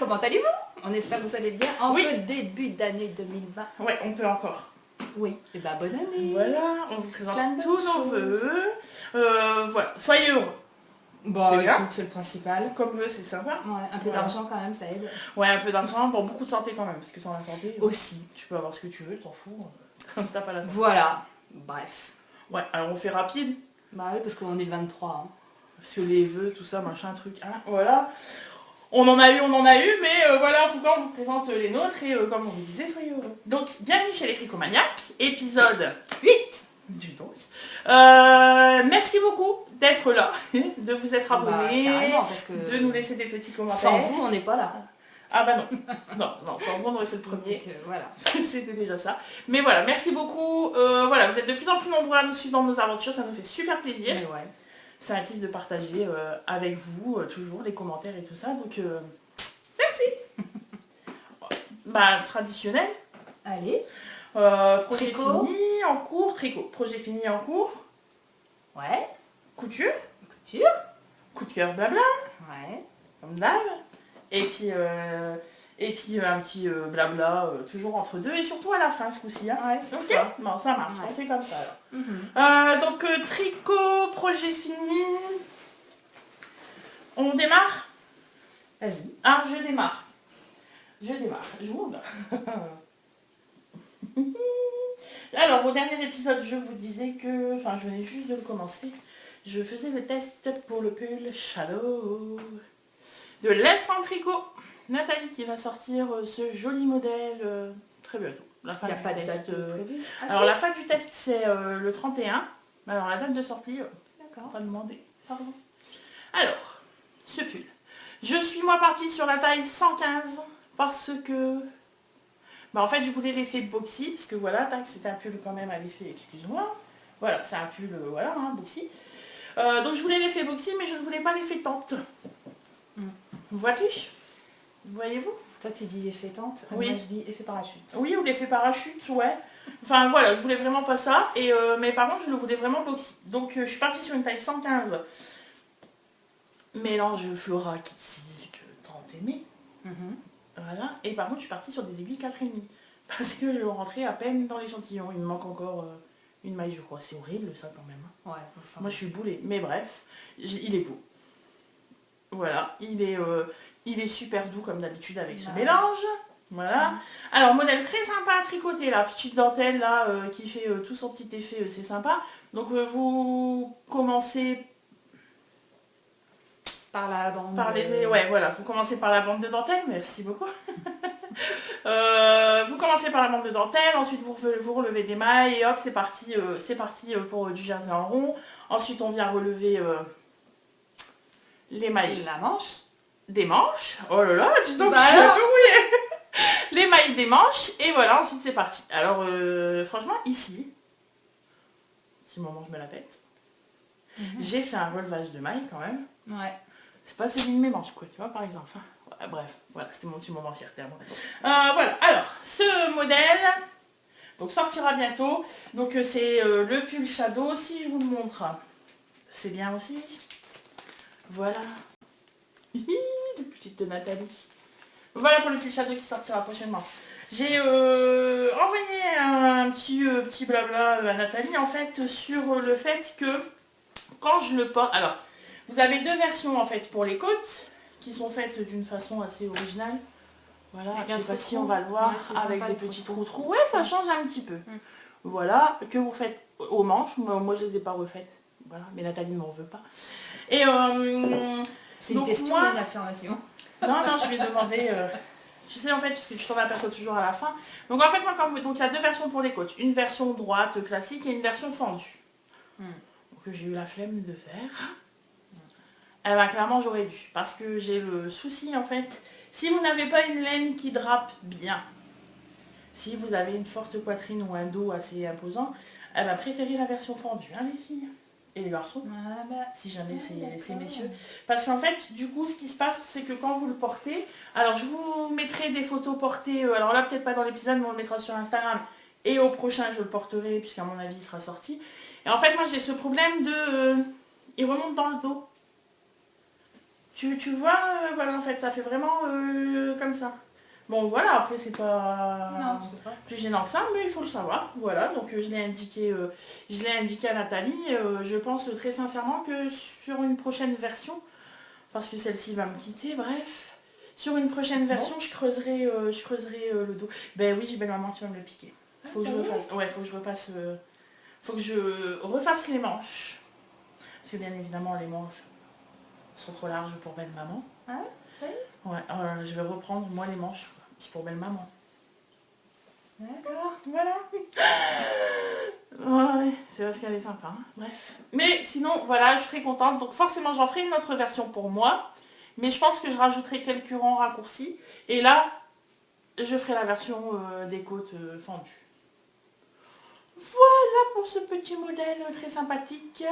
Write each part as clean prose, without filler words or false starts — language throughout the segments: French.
comment allez-vous? On espère que vous allez bien en Oui. ce début d'année 2020. Ouais, on peut encore. Oui, et bah bonne année. Voilà, on vous présente Plein de tous bonnes nos choses. vœux. Voilà, soyez heureux. Bon, C'est bien. écoute, c'est le principal. Comme vœux, c'est sympa. Ouais, un peu Voilà. d'argent quand même, ça aide. Ouais, un peu d'argent, bon, beaucoup de santé quand même, parce que sans la santé, Aussi. tu peux avoir ce que tu veux, t'en fous. Comme t'as pas la santé. Voilà. Bref. Ouais, alors on fait rapide, Bah oui, parce qu'on est le 23. Hein. parce que les vœux, tout ça, machin, truc, hein, voilà. On en a eu, mais voilà, en tout cas, on vous présente les nôtres, et comme on vous disait, soyez heureux. Donc, bienvenue chez les Tricomaniacs, épisode 8 du donc. Merci beaucoup d'être là, de vous être abonnés, carrément, parce que de nous laisser des petits commentaires. sans vous, on n'est pas là. Ah bah non, non, sans vous on aurait fait le premier. Donc, voilà. C'était déjà ça. Mais voilà, merci beaucoup. Voilà, vous êtes de plus en plus nombreux à nous suivre dans nos aventures, ça nous fait super plaisir. Mais ouais. C'est un kiff de partager avec vous toujours les commentaires et tout ça, donc merci. Bah traditionnel. Allez. Projet Tricot. fini en cours, tricot. Projet fini en cours. Ouais. Couture. Couture. Coup de cœur blabla, Ouais. comme d'hab. Et puis un petit blabla toujours entre deux et surtout à la fin ce coup-ci. Hein. Ouais, c'est Ok, ça. bon ça marche, Ouais. on fait comme ça alors. Mhm. Donc tricot, projet fini. On démarre. Vas-y. Ah, je démarre. Je m'ouvre. Alors, au dernier épisode, je vous disais que... Enfin, je venais juste de le commencer. Je faisais le test pour le pull Shadow de l'Est en tricot. Nathalie qui va sortir ce joli modèle très bientôt. La fin Il n'y a du pas de test. date prévue. Ah, Alors, si. la fin du test, c'est le 31. Alors, la date de sortie, D'accord. pas demandé. Pardon. Alors, ce pull. Je suis moi partie sur la taille 115 parce que... Bah en fait je voulais l'effet boxy, parce que voilà, tac, c'était un pull quand même à l'effet, excuse-moi. Voilà, c'est un pull, voilà, hein, boxy. Donc je voulais l'effet boxy, mais je ne voulais pas l'effet tente. Vois-tu? Voyez-vous? Toi tu dis effet tente, Oui. moi je dis effet parachute. Oui, ou l'effet parachute, ouais. Enfin voilà, je voulais vraiment pas ça, et mais par contre je le voulais vraiment boxy. Donc je suis partie sur une taille 115. Mélange Flora Kitty tente aimée. Voilà, et par contre je suis partie sur des aiguilles 4,5 parce que je rentrais à peine dans l'échantillon. Il me manque encore une maille je crois. C'est horrible ça quand même. Ouais, enfin, Moi je suis boulée, mais bref, il est beau. Voilà, il est super doux comme d'habitude avec ce mélange. Voilà. Alors modèle très sympa à tricoter, la petite dentelle là qui fait tout son petit effet, c'est sympa. Donc vous commencez par la bande. Ouais, voilà, vous commencez par la bande de dentelle, merci beaucoup. Vous commencez par la bande de dentelle, ensuite vous relevez des mailles et hop, c'est parti pour du jersey en rond. Ensuite, on vient relever les mailles. La manche. Des manches. Oh là là, dis donc, Bah je suis un alors. peu mouillée. Les mailles des manches, et voilà, ensuite c'est parti. Alors, franchement, ici, si moment je me la pète, j'ai fait un relevage de mailles quand même. Ouais. C'est pas celui de mes manches, quoi, tu vois, par exemple. Ouais, bref, voilà, c'était mon petit moment fierté à moi. Voilà, alors, ce modèle, donc sortira bientôt. Donc c'est le pull Shadow, si je vous le montre, c'est bien aussi. Voilà. Le petite de Nathalie. Voilà pour le pull Shadow qui sortira prochainement. J'ai envoyé un petit blabla à Nathalie, en fait, sur le fait que quand je le porte... Alors, vous avez deux versions en fait pour les côtes qui sont faites d'une façon assez originale. Voilà, je sais pas si on va le voir, ouais, avec sympa, des petits trous. trous. Ouais, ça change un petit peu. Voilà, que vous faites aux manches. Moi je les ai pas refaites. Voilà, mais Nathalie ne m'en veut pas. Et c'est une donc, question moi... ou une affirmation? Non, je vais demander... Tu sais en fait, parce que je t'en aperçois toujours à la fin. Donc en fait, moi, donc il y a deux versions pour les côtes. Une version droite classique et une version fendue. Donc j'ai eu la flemme de faire. Eh ben, clairement j'aurais dû, parce que j'ai le souci en fait, si vous n'avez pas une laine qui drape bien, si vous avez une forte poitrine ou un dos assez imposant, eh ben, préférez la version fendue, hein les filles et les garçons, si jamais c'est messieurs. Parce qu'en fait, du coup, ce qui se passe, c'est que quand vous le portez, alors je vous mettrai des photos portées, alors là peut-être pas dans l'épisode, mais on le mettra sur Instagram, et au prochain je le porterai, puisqu'à mon avis il sera sorti. Et en fait, moi j'ai ce problème de... il remonte dans le dos. Tu vois, voilà, en fait, ça fait vraiment comme ça. Bon, voilà, après, c'est pas Non, c'est pas. plus gênant que ça, mais il faut le savoir. Voilà, donc je l'ai indiqué à Nathalie. Je pense très sincèrement que sur une prochaine version, parce que celle-ci va me quitter, bref, sur une prochaine version, je creuserai le dos. Ben oui, j'ai belle maman, tu vas me le piquer. Faut que je refasse. Ouais, faut que je repasse. Faut que je refasse les manches. Parce que bien évidemment, les manches sont trop larges pour belle maman. Ah ouais, ça y est. Ouais, je vais reprendre moi les manches. C'est pour belle maman. D'accord. Voilà. Ouais, c'est parce qu'elle est sympa. Hein. Bref. Mais sinon, voilà, je suis très contente. Donc forcément, j'en ferai une autre version pour moi. Mais je pense que je rajouterai quelques rangs raccourcis. Et là, je ferai la version des côtes fendues. Voilà pour ce petit modèle très sympathique.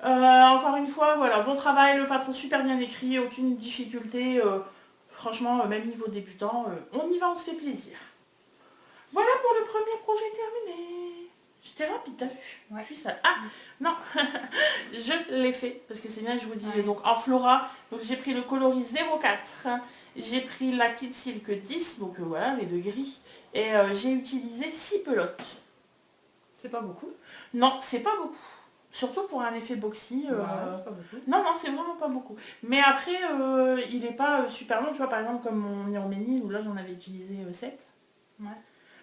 Encore une fois, voilà, bon travail, le patron super bien écrit, aucune difficulté. Franchement, même niveau débutant, on y va, on se fait plaisir. Voilà pour le premier projet terminé. J'étais rapide, t'as vu? Ouais. Je suis sale. Ah, non, je l'ai fait, parce que c'est bien, je vous dis, Ouais. donc en Flora, donc j'ai pris le coloris 04, j'ai pris la Kid Silk 10, donc voilà, les deux gris, et j'ai utilisé 6 pelotes. C'est pas beaucoup. Non, c'est pas beaucoup. Surtout pour un effet boxy. Ouais, c'est pas beaucoup. Non, c'est vraiment pas beaucoup. Mais après, il n'est pas super long, tu vois, par exemple, comme mon Irménie, où là j'en avais utilisé 7. Ouais.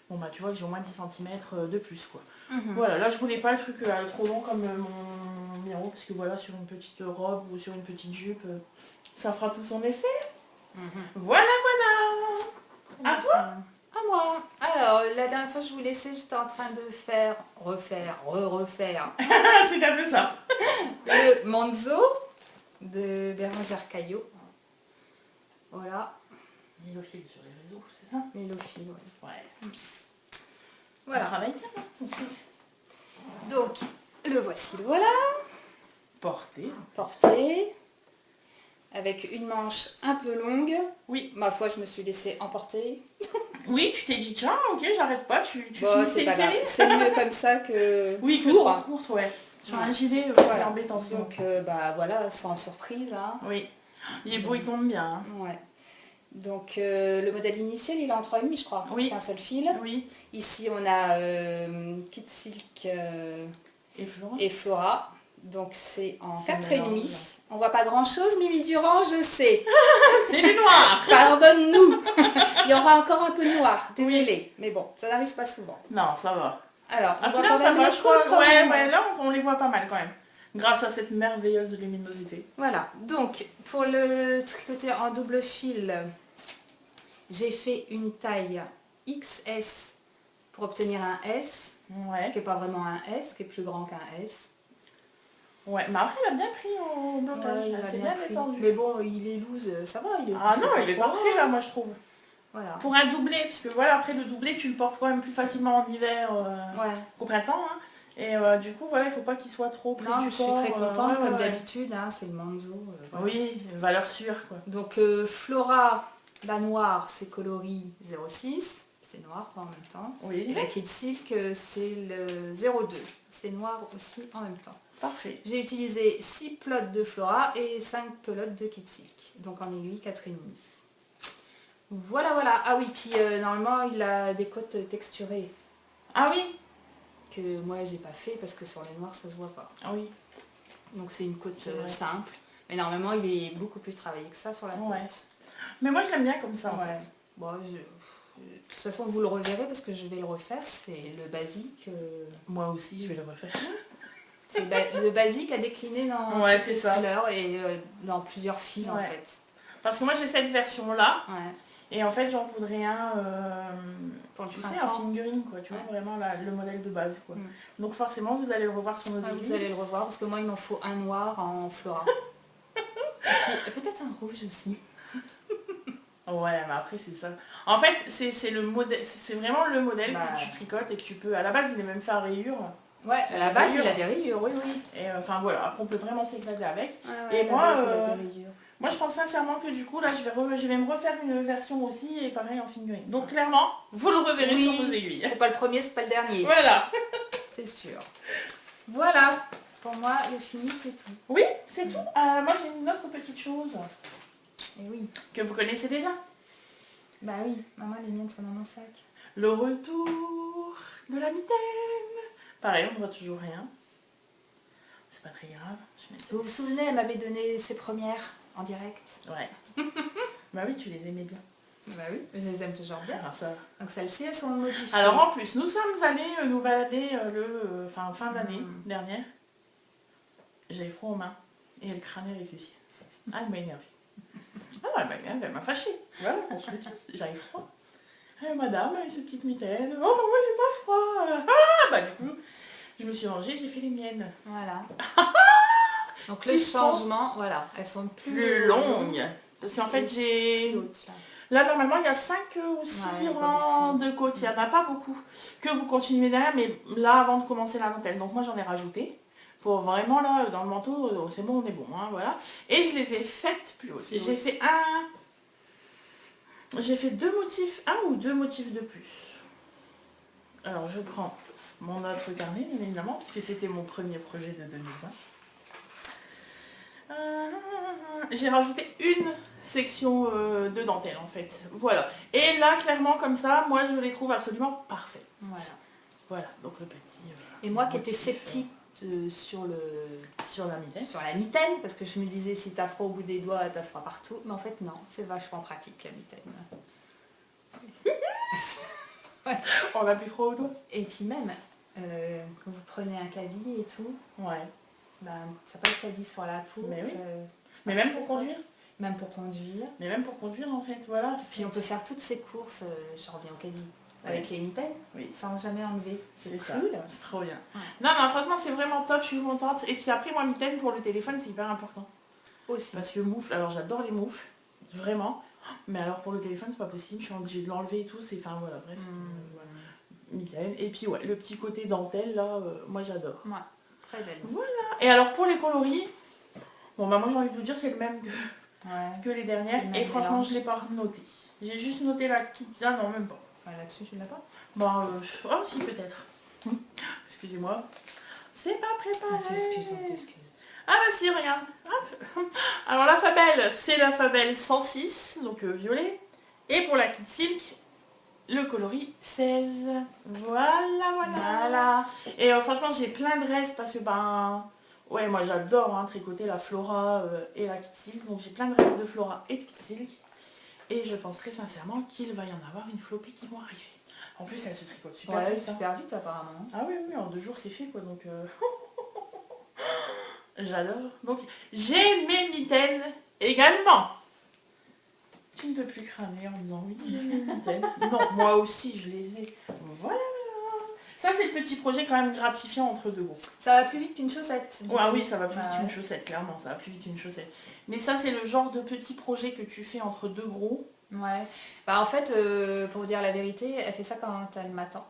Bon bah tu vois que j'ai au moins 10 cm de plus quoi. Mhm. Voilà, là je voulais pas le truc trop long comme mon Miro, parce que voilà, sur une petite robe ou sur une petite jupe, ça fera tout son effet. Mhm. Voilà. À toi? À moi. Alors, la dernière fois que je vous laissais, j'étais en train de refaire C'est un peu ça. le Manzo de Bérangère Caillot. Voilà, Nélophile sur les réseaux, c'est ça? Mélophile, ouais. Ouais. On Voilà. travaille bien, hein, on sait. Donc, le voici, le voilà, Porter. porté, avec une manche un peu longue. Oui. Ma foi, je me suis laissée emporter. Oui, tu t'es dit, tiens, ok, j'arrête pas, tu Bon, finissais c'est une pas grave. série. C'est mieux comme ça que Oui, que court. trop courte, ouais. Sur un Ouais. gilet, c'est Voilà. embêtant sinon. Donc, bah voilà, sans surprise. Hein. Oui. Il est beau, il tombe bien. Hein. Ouais. Donc le modèle initial il est en 3,5 je crois, Oui. un seul fil. Oui. Ici on a Kid Silk Et Flora. et Flora, donc c'est en C'est 4,5. mélange. On voit pas grand chose, Mimi Durand, je sais. C'est du noir. Pardonne-nous. Il y aura encore un peu noir, désolée. Mais bon, ça n'arrive pas souvent. Non, ça va. Alors, on Ah, voit là, quand ça même va, les je crois. côtes, quand Ouais, même. là, on les voit pas mal quand même. Grâce à cette merveilleuse luminosité. Voilà, donc pour le tricoter en double fil, j'ai fait une taille XS pour obtenir un S, Ouais. qui n'est pas vraiment un S, qui est plus grand qu'un S. Ouais, mais après, il a bien pris au blocage. Ouais, il a c'est bien bien pris. détendu. Mais bon, il est loose, ça va. Il est Ah non, pas il est trop parfait grand. là, moi je trouve. Voilà. Pour un doublé, parce que voilà, après le doublé, tu le portes quand même plus facilement en hiver Ouais. qu'au printemps. Hein. Et du coup, voilà, il faut pas qu'il soit trop près Non, du je suis corps. très contente, ouais, comme ouais. d'habitude, hein, c'est le Manzo. Voilà. Oui, valeur sûre quoi. Donc Flora, la noire, c'est coloris 06, c'est noir en même temps. Et Oui, la Kid Silk, c'est le 02, c'est noir aussi en même temps. parfait. J'ai utilisé 6 pelotes de Flora et 5 pelotes de Kid Silk, donc en aiguille 4,5. Voilà, voilà. Ah oui, puis normalement, il a des côtes texturées Ah oui. que moi, j'ai pas fait parce que sur les noirs, ça se voit pas. Ah oui. Donc c'est une côte C'est vrai. simple. Mais normalement, il est beaucoup plus travaillé que ça sur la côte. Ouais. Mais moi je l'aime bien comme ça en Ouais. fait. Bon, de toute façon, vous le reverrez parce que je vais le refaire. C'est le basique. Moi aussi je vais le refaire. C'est le basique à décliner dans Ouais, toutes c'est les ça. couleurs et dans plusieurs fils en Ouais. fait. Parce que moi j'ai cette version là. Ouais. Et en fait j'en voudrais un, Pour le tu sais, un printemps. fingering. fingering quoi, tu vois, Ouais. vraiment le modèle de base quoi. Mm. Donc forcément vous allez le revoir sur nos Ouais, aiguilles. vous allez le revoir parce que moi, il m'en faut un noir en Flora. Et puis peut-être un rouge aussi. Ouais, mais après c'est ça. En fait c'est le modèle, c'est vraiment le modèle Bah. que tu tricotes et que tu peux. À la base il est même fait à rayures. Ouais, à la base, il a des rayures, oui, oui. Et enfin voilà, après on peut vraiment s'éclater avec. Ouais, Et à la moi, base, il a des rayures. Moi je pense sincèrement que du coup là je vais me refaire une version aussi et pareil en fingering. Donc clairement, vous le reverrez Oui. sur nos aiguilles. C'est pas le premier, c'est pas le dernier. Voilà. C'est sûr. Voilà, pour moi, le fini, c'est tout. Oui, c'est tout. Moi j'ai une autre petite chose. Et oui. que vous connaissez déjà. Bah oui, maman, les miennes sont dans mon sac. Le retour de la mitaine. Pareil, on ne voit toujours rien. C'est pas très grave. Vous vous souvenez, elle m'avait donné ses premières en direct. Ouais. Bah oui, tu les aimais bien. Bah oui, je les aime toujours bien. Alors, ça... Donc celles-ci, elles sont modifiées. Alors en plus, nous sommes allés nous balader fin d'année dernière. J'avais froid aux mains et elle crânait avec Lucie. Ah, elle m'a énervée. Ah, elle m'a fâchée. Voilà, on se le dit. J'avais froid. Ah, madame, avec ses petites mitaines. Oh, moi j'ai pas froid. Ah, bah du coup, je me suis rangée, j'ai fait les miennes. Voilà. Donc le changement, voilà, elles sont plus longues. Parce qu'en fait, j'ai... Là, normalement, il y a 5 ou 6 rangs de côtes. Il n'y en a pas beaucoup. Que vous continuez derrière, mais là, avant de commencer la dentelle. Donc moi, j'en ai rajouté. Pour vraiment, là, dans le manteau, c'est bon, on est bon. Hein, voilà. Et je les ai faites plus hautes. J'ai fait J'ai fait 2 motifs, 1 ou 2 motifs de plus. Alors, je prends mon autre carnet, bien évidemment, puisque c'était mon premier projet de 2020. J'ai rajouté une section de dentelle en fait. Voilà. Et là, clairement, comme ça, moi, je les trouve absolument parfaites. Voilà. Voilà, donc le petit... Et moi qui étais sceptique sur la mitaine, parce que je me disais, si t'as froid au bout des doigts, t'as froid partout. Mais en fait, non, c'est vachement pratique, la mitaine. Ouais. On a plus froid aux doigts. Et puis même, quand vous prenez un caddie et tout, ouais. Bah, ça peut être caddie sur la peau. Mais oui. Mais même pour conduire. Même pour conduire. Mais même pour conduire en fait, voilà. Puis on peut faire toutes ces courses, je reviens au caddie, avec les mitaines, sans jamais enlever. C'est ça, c'est trop bien. Ouais. Non, franchement c'est vraiment top, je suis contente. Et puis après moi, mitaine pour le téléphone, c'est hyper important. Aussi. Parce que moufle, alors j'adore les moufles, vraiment. Mais alors pour le téléphone, c'est pas possible, je suis obligée de l'enlever et tout, c'est... Enfin voilà, bref. Voilà. Mitaine. Et puis ouais, le petit côté dentelle là, moi j'adore. Ouais. Très belle. Voilà. Et alors pour les coloris, bon bah moi j'ai envie de vous dire c'est le même que les dernières. Et franchement je ne l'ai pas noté. J'ai juste noté la Kitsa, non même pas. Là-dessus tu ne l'as pas? Bon, oh si peut-être. Excusez-moi. C'est pas préparé. On t'excuse. Ah bah si, regarde. Hop. Alors la Fabelle, c'est la Fabelle 106, donc violet. Et pour la Kit Silk, le coloris 16. Voilà. Et franchement, j'ai plein de restes parce que, ouais, moi j'adore tricoter la Flora et la Kit Silk. Donc j'ai plein de restes de Flora et de Kit Silk. Et je pense très sincèrement qu'il va y en avoir une flopée qui vont arriver. En plus, elle se tricote super vite. Super vite apparemment. Ah oui, en 2 jours c'est fait quoi. Donc j'adore. Donc j'ai mes mitaines également. Tu ne peux plus crâner en disant oui, j'ai mes mitaines. Non, moi aussi je les ai. Voilà. Ça c'est le petit projet quand même gratifiant entre 2 groupes. Ça va plus vite qu'une chaussette. Oui, ça va plus vite qu'une chaussette, clairement. Ça va plus vite qu'une chaussette. Mais ça c'est le genre de petit projet que tu fais entre 2 gros. Ouais. En fait, pour vous dire la vérité, elle fait ça quand elle m'attend.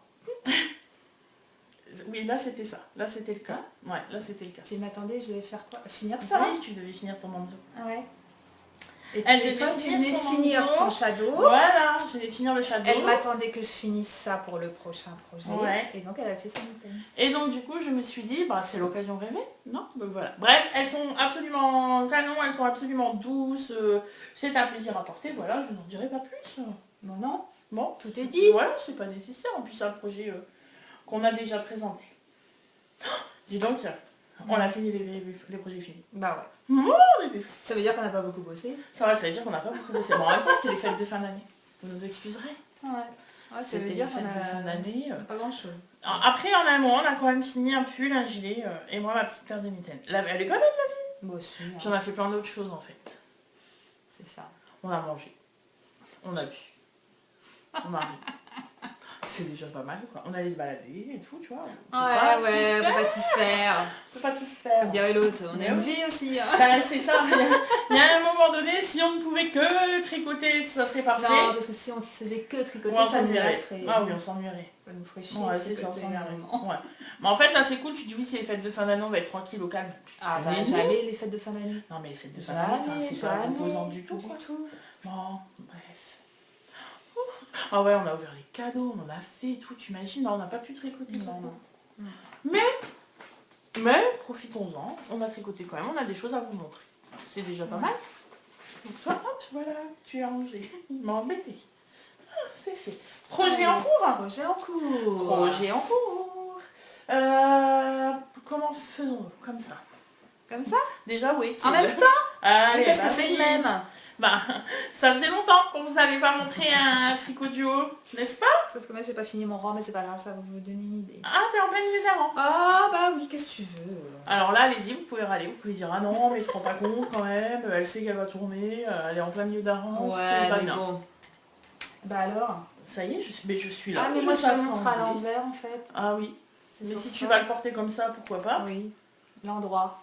Oui, là c'était ça. Là c'était le cas. Ouais, là c'était le cas. Tu m'attendais, je devais faire quoi? Finir ça? Oui, tu devais finir ton manteau. Ah ouais. Et toi, tu venais finir ton shadow. Voilà, je venais finir le shadow. Elle m'attendait que je finisse ça pour le prochain projet. Ouais. Et donc elle a fait sa mitaine. Et donc du coup je me suis dit, c'est l'occasion rêvée, non? Donc voilà. Bref, elles sont absolument canon, elles sont absolument douces. C'est un plaisir à porter, voilà, je n'en dirai pas plus. Bon non. Bon, tout est dit. Voilà, c'est pas nécessaire. En plus c'est un projet qu'on a déjà présenté. Dis donc, on a fini les projets finis. Bah ouais. Ça veut dire qu'on n'a pas beaucoup bossé. Ça veut dire qu'on n'a pas beaucoup bossé. Bon, en même temps, c'était les fêtes de fin d'année. Vous nous excuserez. Ouais, ça veut dire qu'on a fin d'année. Pas grand chose. Après, en un mois, on a quand même fini un pull, un gilet, et moi ma petite paire de mitaines. Elle est pas belle la vie. Moi aussi. Puis on a fait plein d'autres choses en fait. C'est ça. On a mangé. On a bu. On a ri. C'est déjà pas mal quoi. On allait se balader et tout, tu vois. On peut pas tout faire. On peut pas tout faire. Comme dirait l'autre, on a une vie aussi. C'est ça. Il y a un moment donné, si on ne pouvait que tricoter, ça serait parfait. Non, parce que si on faisait que tricoter, ça nous laisserait. Ah oui, on s'ennuierait. Ça nous ferait chier. Ouais, c'est ça, on s'ennuierait. Ouais. Mais en fait, là, c'est cool. Tu dis oui, c'est les fêtes de fin d'année, on va être tranquille, au calme. Ah bah jamais les fêtes de fin d'année. Non, mais les fêtes de fin d'année, c'est pas composant du tout. Bon, bref. Ah ouais, on a ouvert les cadeaux, on en a fait et tout, tu imagines, on n'a pas pu tricoter. Non. Mais profitons-en, on a tricoté quand même, on a des choses à vous montrer. C'est déjà pas mal. Donc toi, hop, voilà, tu es rangé. Il m'a embêté. Ah, c'est fait. Projet en cours. Projet en cours. Projet en cours. Comment faisons-nous? Comme ça. Comme ça? Déjà, oui. En même temps? Allez, Parce bah que c'est oui. le même. Bah, ça faisait longtemps qu'on vous avait pas montré un tricot du haut, n'est-ce pas? Sauf que moi j'ai pas fini mon rang, mais c'est pas grave, ça va vous donner une idée. Ah, t'es en plein milieu d'un rang. Ah bah oui, qu'est-ce que tu veux? Alors là, allez-y, vous pouvez râler, vous pouvez dire ah non, mais je te rends pas compte quand même, elle sait qu'elle va tourner, elle est en plein milieu d'un rang, c'est Ouais, pas mais bien. bon. Bah alors? Ça y est, je suis là. Ah mais moi je le montre à t'attendais. l'envers en fait. Ah oui. C'est Mais sur si ça. tu vas le porter comme ça, pourquoi pas? Oui, l'endroit.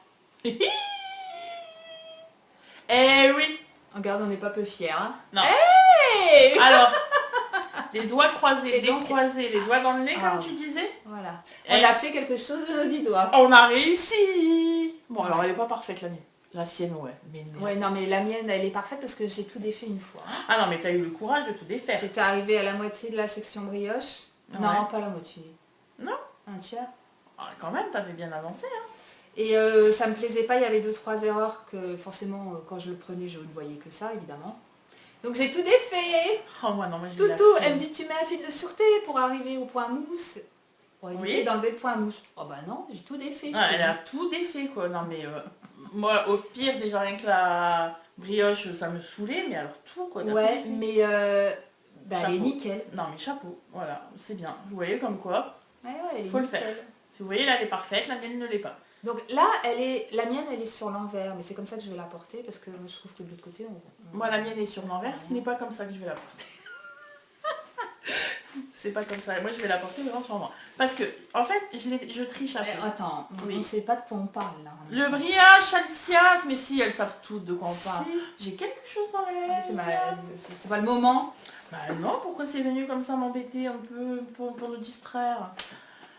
Eh oui. Regarde, on n'est pas peu fiers. Hein. Non. Hey Alors, les doigts croisés, Et donc- décroisés, les doigts dans le nez, Ah. comme tu disais. Voilà. Eh. On a fait quelque chose de nos 10 doigts. On a réussi. Bon, alors elle est pas parfaite la mienne. La sienne, ouais. Mais Ouais, non mais la mienne, elle est parfaite parce que j'ai tout défait une fois. Ah non, mais t'as eu le courage de tout défaire. J'étais arrivée à la moitié de la section brioche. Ouais. Non, pas la moitié. Non. Un tiers. Ah, quand même, t'avais bien avancé. Hein. Et ça me plaisait pas, il y avait 2-3 erreurs que forcément quand je le prenais je ne voyais que ça évidemment. Donc j'ai tout défait. Oh, moi non, moi j'ai eu la Toutou, flemme. elle me dit tu mets un fil de sûreté pour arriver au point mousse. Pour éviter Oui. d'enlever le point mousse. Oh bah non, j'ai tout défait. je Ah, te elle dis. a tout défait quoi. Non mais moi au pire déjà rien que la brioche ça me saoulait, mais alors tout quoi. t'as tout Ouais, défait. mais bah, elle est Chapeau. nickel. Non mais chapeau, voilà, c'est bien. Vous voyez comme quoi, Ouais, ouais, elle est faut le nickel. faire. Si vous voyez là elle est parfaite, la mienne ne l'est pas. Donc là, la mienne, elle est sur l'envers, mais c'est comme ça que je vais la porter parce que moi, je trouve que de l'autre côté, Moi la mienne est sur l'envers, ce n'est pas comme ça que je vais la porter. C'est pas comme ça. Moi je vais la porter devant sur moi. Parce que en fait je triche un peu. Attends, Oui. on ne sait pas de quoi on parle là. Le brioche, Alcias, mais si elles savent toutes de quoi on parle. Si. J'ai quelque chose dans les Ah, c'est pas le moment. Bah non, pourquoi c'est venu comme ça m'embêter un peu pour nous distraire?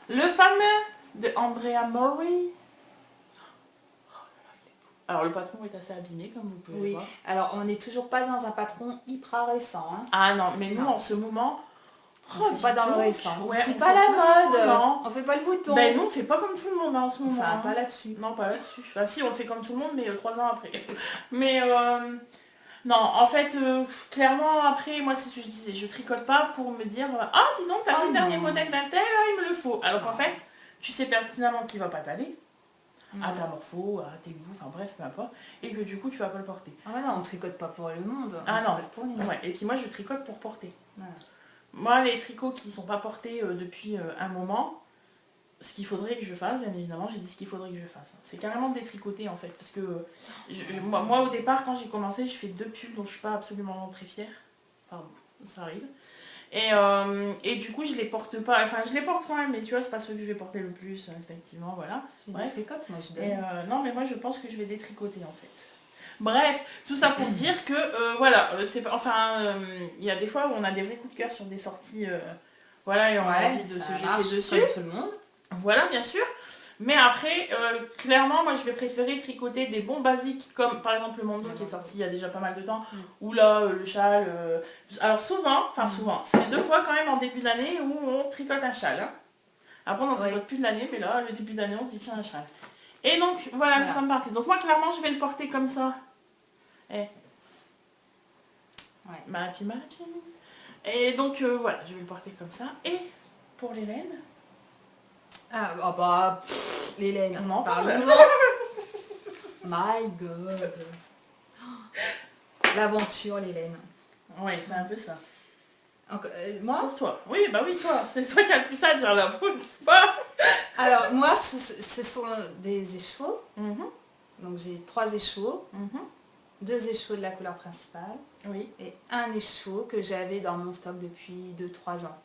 Le fameux de Andrea Mori. Alors le patron est assez abîmé comme vous pouvez Oui, voir. alors on n'est toujours pas dans un patron hyper récent. Hein. Ah non, mais nous Non. en ce moment... On fait pas dans le récent. Ouais, on fait on pas fait la pas- mode. Non. On fait pas le bouton. Ben nous on fait pas comme tout le monde hein, en ce moment. Enfin, hein. pas là-dessus. Non, pas là-dessus. Enfin si, on le fait comme tout le monde, mais 3 ans après. Mais non, en fait, clairement, après, moi c'est ce que je disais, je tricote pas pour me dire ah dis donc, t'as Oh fait le dernier non. modèle d'un tel, ah, il me le faut. Alors qu'en fait, tu sais pertinemment qu'il va pas t'aller, à ta morpho, à tes goûts, enfin bref, peu importe, et que du coup tu vas pas le porter. Ah ouais, non, on tricote pas pour le monde. Ah on non. tricote pour nous. Ouais, et puis moi je tricote pour porter. Voilà. Moi les tricots qui sont pas portés depuis un moment, ce qu'il faudrait que je fasse, bien évidemment, j'ai dit ce qu'il faudrait que je fasse. C'est carrément de les tricoter en fait, parce que moi au départ quand j'ai commencé, j'ai fait 2 pulls dont je suis pas absolument très fière. Pardon, ça arrive. Et du coup je les porte pas, enfin je les porte quand même, mais tu vois c'est pas ceux que je vais porter le plus instinctivement, voilà. J'ai Bref. des tricotes, moi je donne. Et non mais moi je pense que je vais détricoter en fait. Bref, tout ça pour dire que voilà, c'est pas, enfin il y a des fois où on a des vrais coups de cœur sur des sorties, voilà, et on a envie de ça se marche jeter dessus. comme tout le monde. Voilà, bien sûr. Mais après, clairement, moi je vais préférer tricoter des bons basiques, comme par exemple le Mondo qui est sorti il y a déjà pas mal de temps, ou là, le châle. Alors souvent, c'est 2 fois quand même en début d'année où on tricote un châle. Hein. Après on n'en tricote plus de l'année, mais là, le début d'année, on se dit tiens un châle. Et donc, voilà, nous sommes partis. Donc moi, clairement, je vais le porter comme ça. Matchy. Et donc, voilà, je vais le porter comme ça. Et pour les laines, Ah bah, les laines. on en parle. Parle-nous. My God. L'aventure, les laines. Ouais, c'est un peu ça. Moi Pour toi. Oui, bah oui, toi. C'est toi qui as le plus à dire là pour une fois. Alors, moi, ce sont des échevaux. Mhm, Donc, j'ai 3 échevaux. mhm. 2 échevaux de la couleur principale. Oui. Et un écheveau que j'avais dans mon stock depuis 2-3 ans.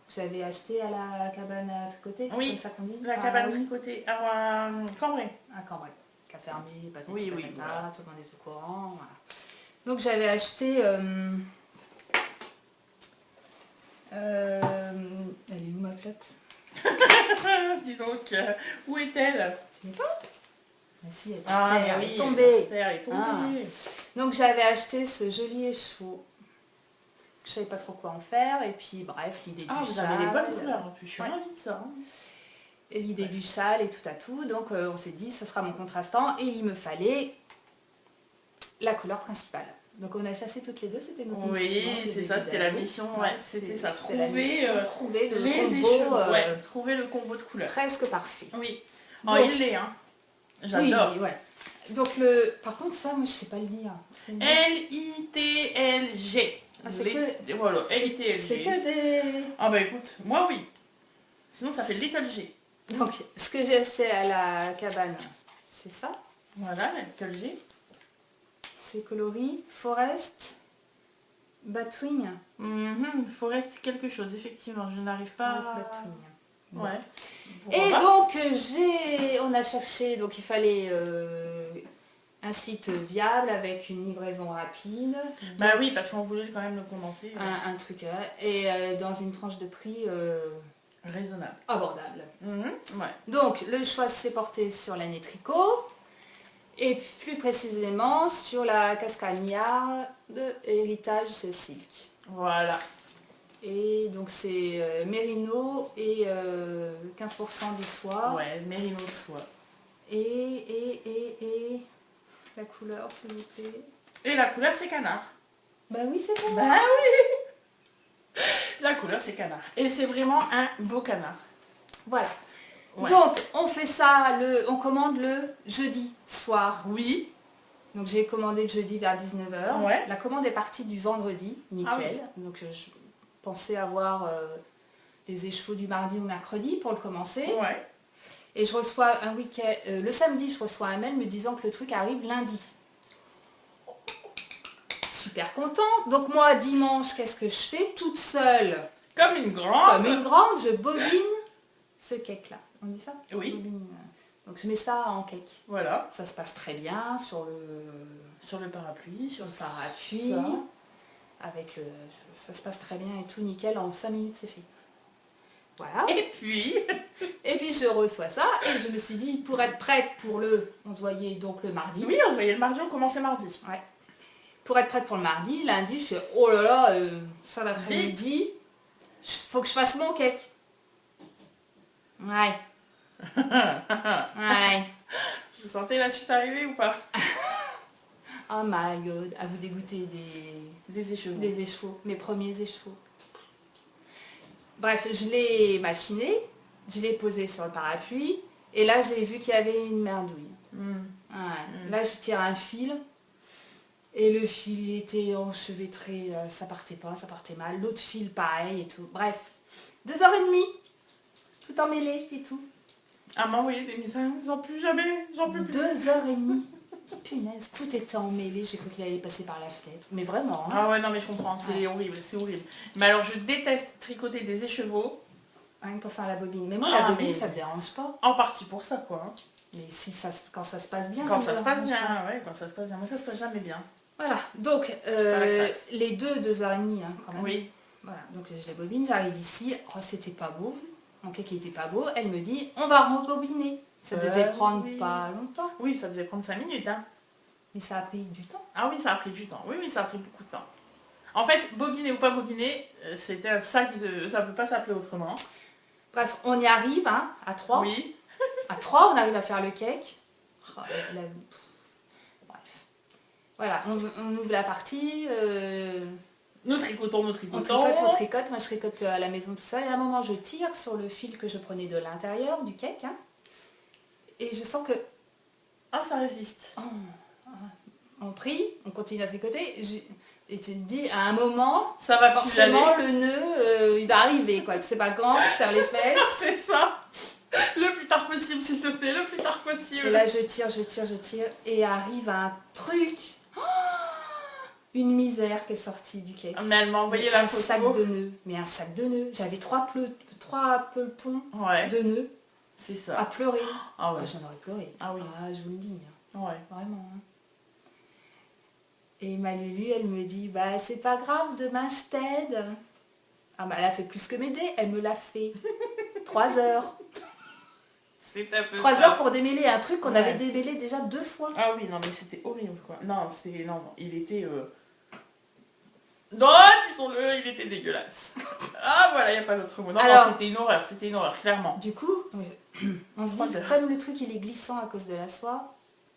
J'avais acheté à la cabane à tricoter. Oui, c'est comme ça qu'on dit. La Ah, cabane oui. tricotée à Cambrai. À Cambrai. Qui a fermé, patati Oui, patata, voilà. tout le monde est au courant. Voilà. Donc j'avais acheté... elle est où ma flotte? Dis donc, où est-elle? Je sais pas. Ah si, elle est, Ah, elle oui, est tombée. Elle est tombée. Donc j'avais acheté ce joli écheveau. Je savais pas trop quoi en faire. Et puis bref, l'idée du Ah, vous châle. avez les bonnes couleurs en plus. Je suis Ouais. ravie de ça. Hein. Et l'idée du châle et tout à tout. Donc on s'est dit, ce sera mon contrastant. Et il me fallait la couleur principale. Donc on a cherché toutes les deux, c'était notre mission. Oui, c'est ça, c'était la mission, ouais, c'était ça, trouver le les combo, échevaux, ouais, trouver le combo de couleurs. presque parfait. Oui, Donc, il l'est, hein. J'adore. Oui, ouais. Donc par contre ça, moi je sais pas le lire. L-I-T-L-G. Ah, c'est que... Voilà, L-I-T-L-G. C'est que des... Ah bah écoute, moi oui. Sinon ça fait Little G. Donc ce que j'ai acheté à la cabane, c'est ça. Voilà, la Little G. C'est coloris Forest Batwing. Forest quelque chose, effectivement, je n'arrive pas Forest Batwing. Bon. Ouais. Et donc on a cherché, donc il fallait un site viable avec une livraison rapide. Bah oui, parce qu'on voulait quand même le condenser. Un truc, et dans une tranche de prix raisonnable. Abordable. Ouais. Donc le choix s'est porté sur l'année tricot, et plus précisément sur la cascagnard de héritage silk. Voilà. Et donc c'est mérino et 15% du soie. Ouais, mérino soie. Et la couleur, s'il vous plaît. Et la couleur, c'est canard. Bah oui, c'est canard. Bah oui. La couleur, c'est canard. Et c'est vraiment un beau canard. Voilà. Ouais. Donc on fait ça, on commande le jeudi soir. Oui. Donc j'ai commandé le jeudi vers 19h. Ouais. La commande est partie du vendredi, nickel. Ah oui. Donc je pensais avoir les écheveaux du mardi ou mercredi pour le commencer. Ouais. Et je reçois un week-end, le samedi je reçois un mail me disant que le truc arrive lundi. Super contente. Donc moi dimanche, qu'est-ce que je fais? Toute seule. Comme une grande. Je bobine ce cake là. On dit ça? Oui. Bobine. Donc je mets ça en cake. Voilà. Ça se passe très bien sur le parapluie, sur le parapluie. Avec ça se passe très bien et tout nickel, en 5 minutes c'est fait. Voilà. Et puis je reçois ça et je me suis dit, pour être prête pour on se voyait donc le mardi. Oui, on se voyait le mardi, on commençait mardi. Ouais. Pour être prête pour le mardi, lundi, je suis oh là là, fin d'après-midi, faut que je fasse mon cake. Ouais. Ouais. Vous sentez la chute arriver ou pas? Oh my god, à vous dégoûter des échevaux. Des échevaux, mes premiers échevaux. Bref, je l'ai machiné, je l'ai posé sur le parapluie, et là j'ai vu qu'il y avait une merdouille. Ouais. Là je tire un fil, et le fil était enchevêtré, ça partait mal. L'autre fil pareil et tout. Bref, 2h30, tout emmêlé et tout. Ah m'a envoyé des messages, j'en peux jamais, j'en peux plus. 2h30. Punaise, tout était emmêlé, j'ai cru qu'il allait passer par la fenêtre. Mais vraiment. Hein. Ah ouais, non mais je comprends, c'est horrible, c'est horrible. Mais alors je déteste tricoter des écheveaux. Rien que pour faire la bobine. Mais moi la bobine ça me dérange pas. En partie pour ça quoi. Hein. Mais si quand ça se passe bien. Quand ça se passe bien, ouais, quand ça se passe bien. Mais ça se passe jamais bien. Voilà, donc les 2h30 hein, quand même. Oui. Voilà, donc je les bobine, j'arrive ici, oh c'était pas beau. Mon cake était pas beau, elle me dit on va rebobiner. Ça devait prendre pas longtemps. Oui, ça devait prendre 5 minutes. Hein. Mais ça a pris du temps. Ah oui, ça a pris du temps. Oui, ça a pris beaucoup de temps. En fait, bobiner ou pas bobiner, c'était un sac de... Ça ne peut pas s'appeler autrement. Bref, on y arrive, hein, à 3. Oui. À 3, on arrive à faire le cake. Oh, bref. Voilà, on ouvre la partie. Nous tricotons. On tricote. Moi, je tricote à la maison tout seul. Et à un moment, je tire sur le fil que je prenais de l'intérieur du cake. Hein, et je sens que... Ah, ça résiste. On prie, on continue à tricoter. Et tu te dis, à un moment, ça va forcément, le nœud, il va arriver. Quoi. Tu sais pas quand, tu serres les fesses. C'est ça. Le plus tard possible, s'il te plaît, le plus tard possible. Et là, je tire. Et arrive un truc... Une misère qui est sortie du cake. Mais elle m'a envoyé la photo. Un sac de nœuds. Mais un sac de nœuds. J'avais 3 pelotons de nœuds. C'est ça. À pleurer. Ah ouais. J'en aurais pleuré. Ah oui. Ah, je vous le dis. Ouais. Vraiment. Hein. Et ma Lulu, elle me dit, bah c'est pas grave, demain je t'aide. Ah bah elle a fait plus que m'aider, elle me l'a fait. 3 heures. C'est un peu 3 heures pour démêler un truc qu'on avait démêlé déjà 2 fois. Ah oui, non mais c'était horrible quoi. Non, il était... Non, disons-le, il était dégueulasse. Ah voilà, il n'y a pas d'autre mot. Non, c'était une horreur, clairement. Du coup, on se dit, comme le truc il est glissant à cause de la soie,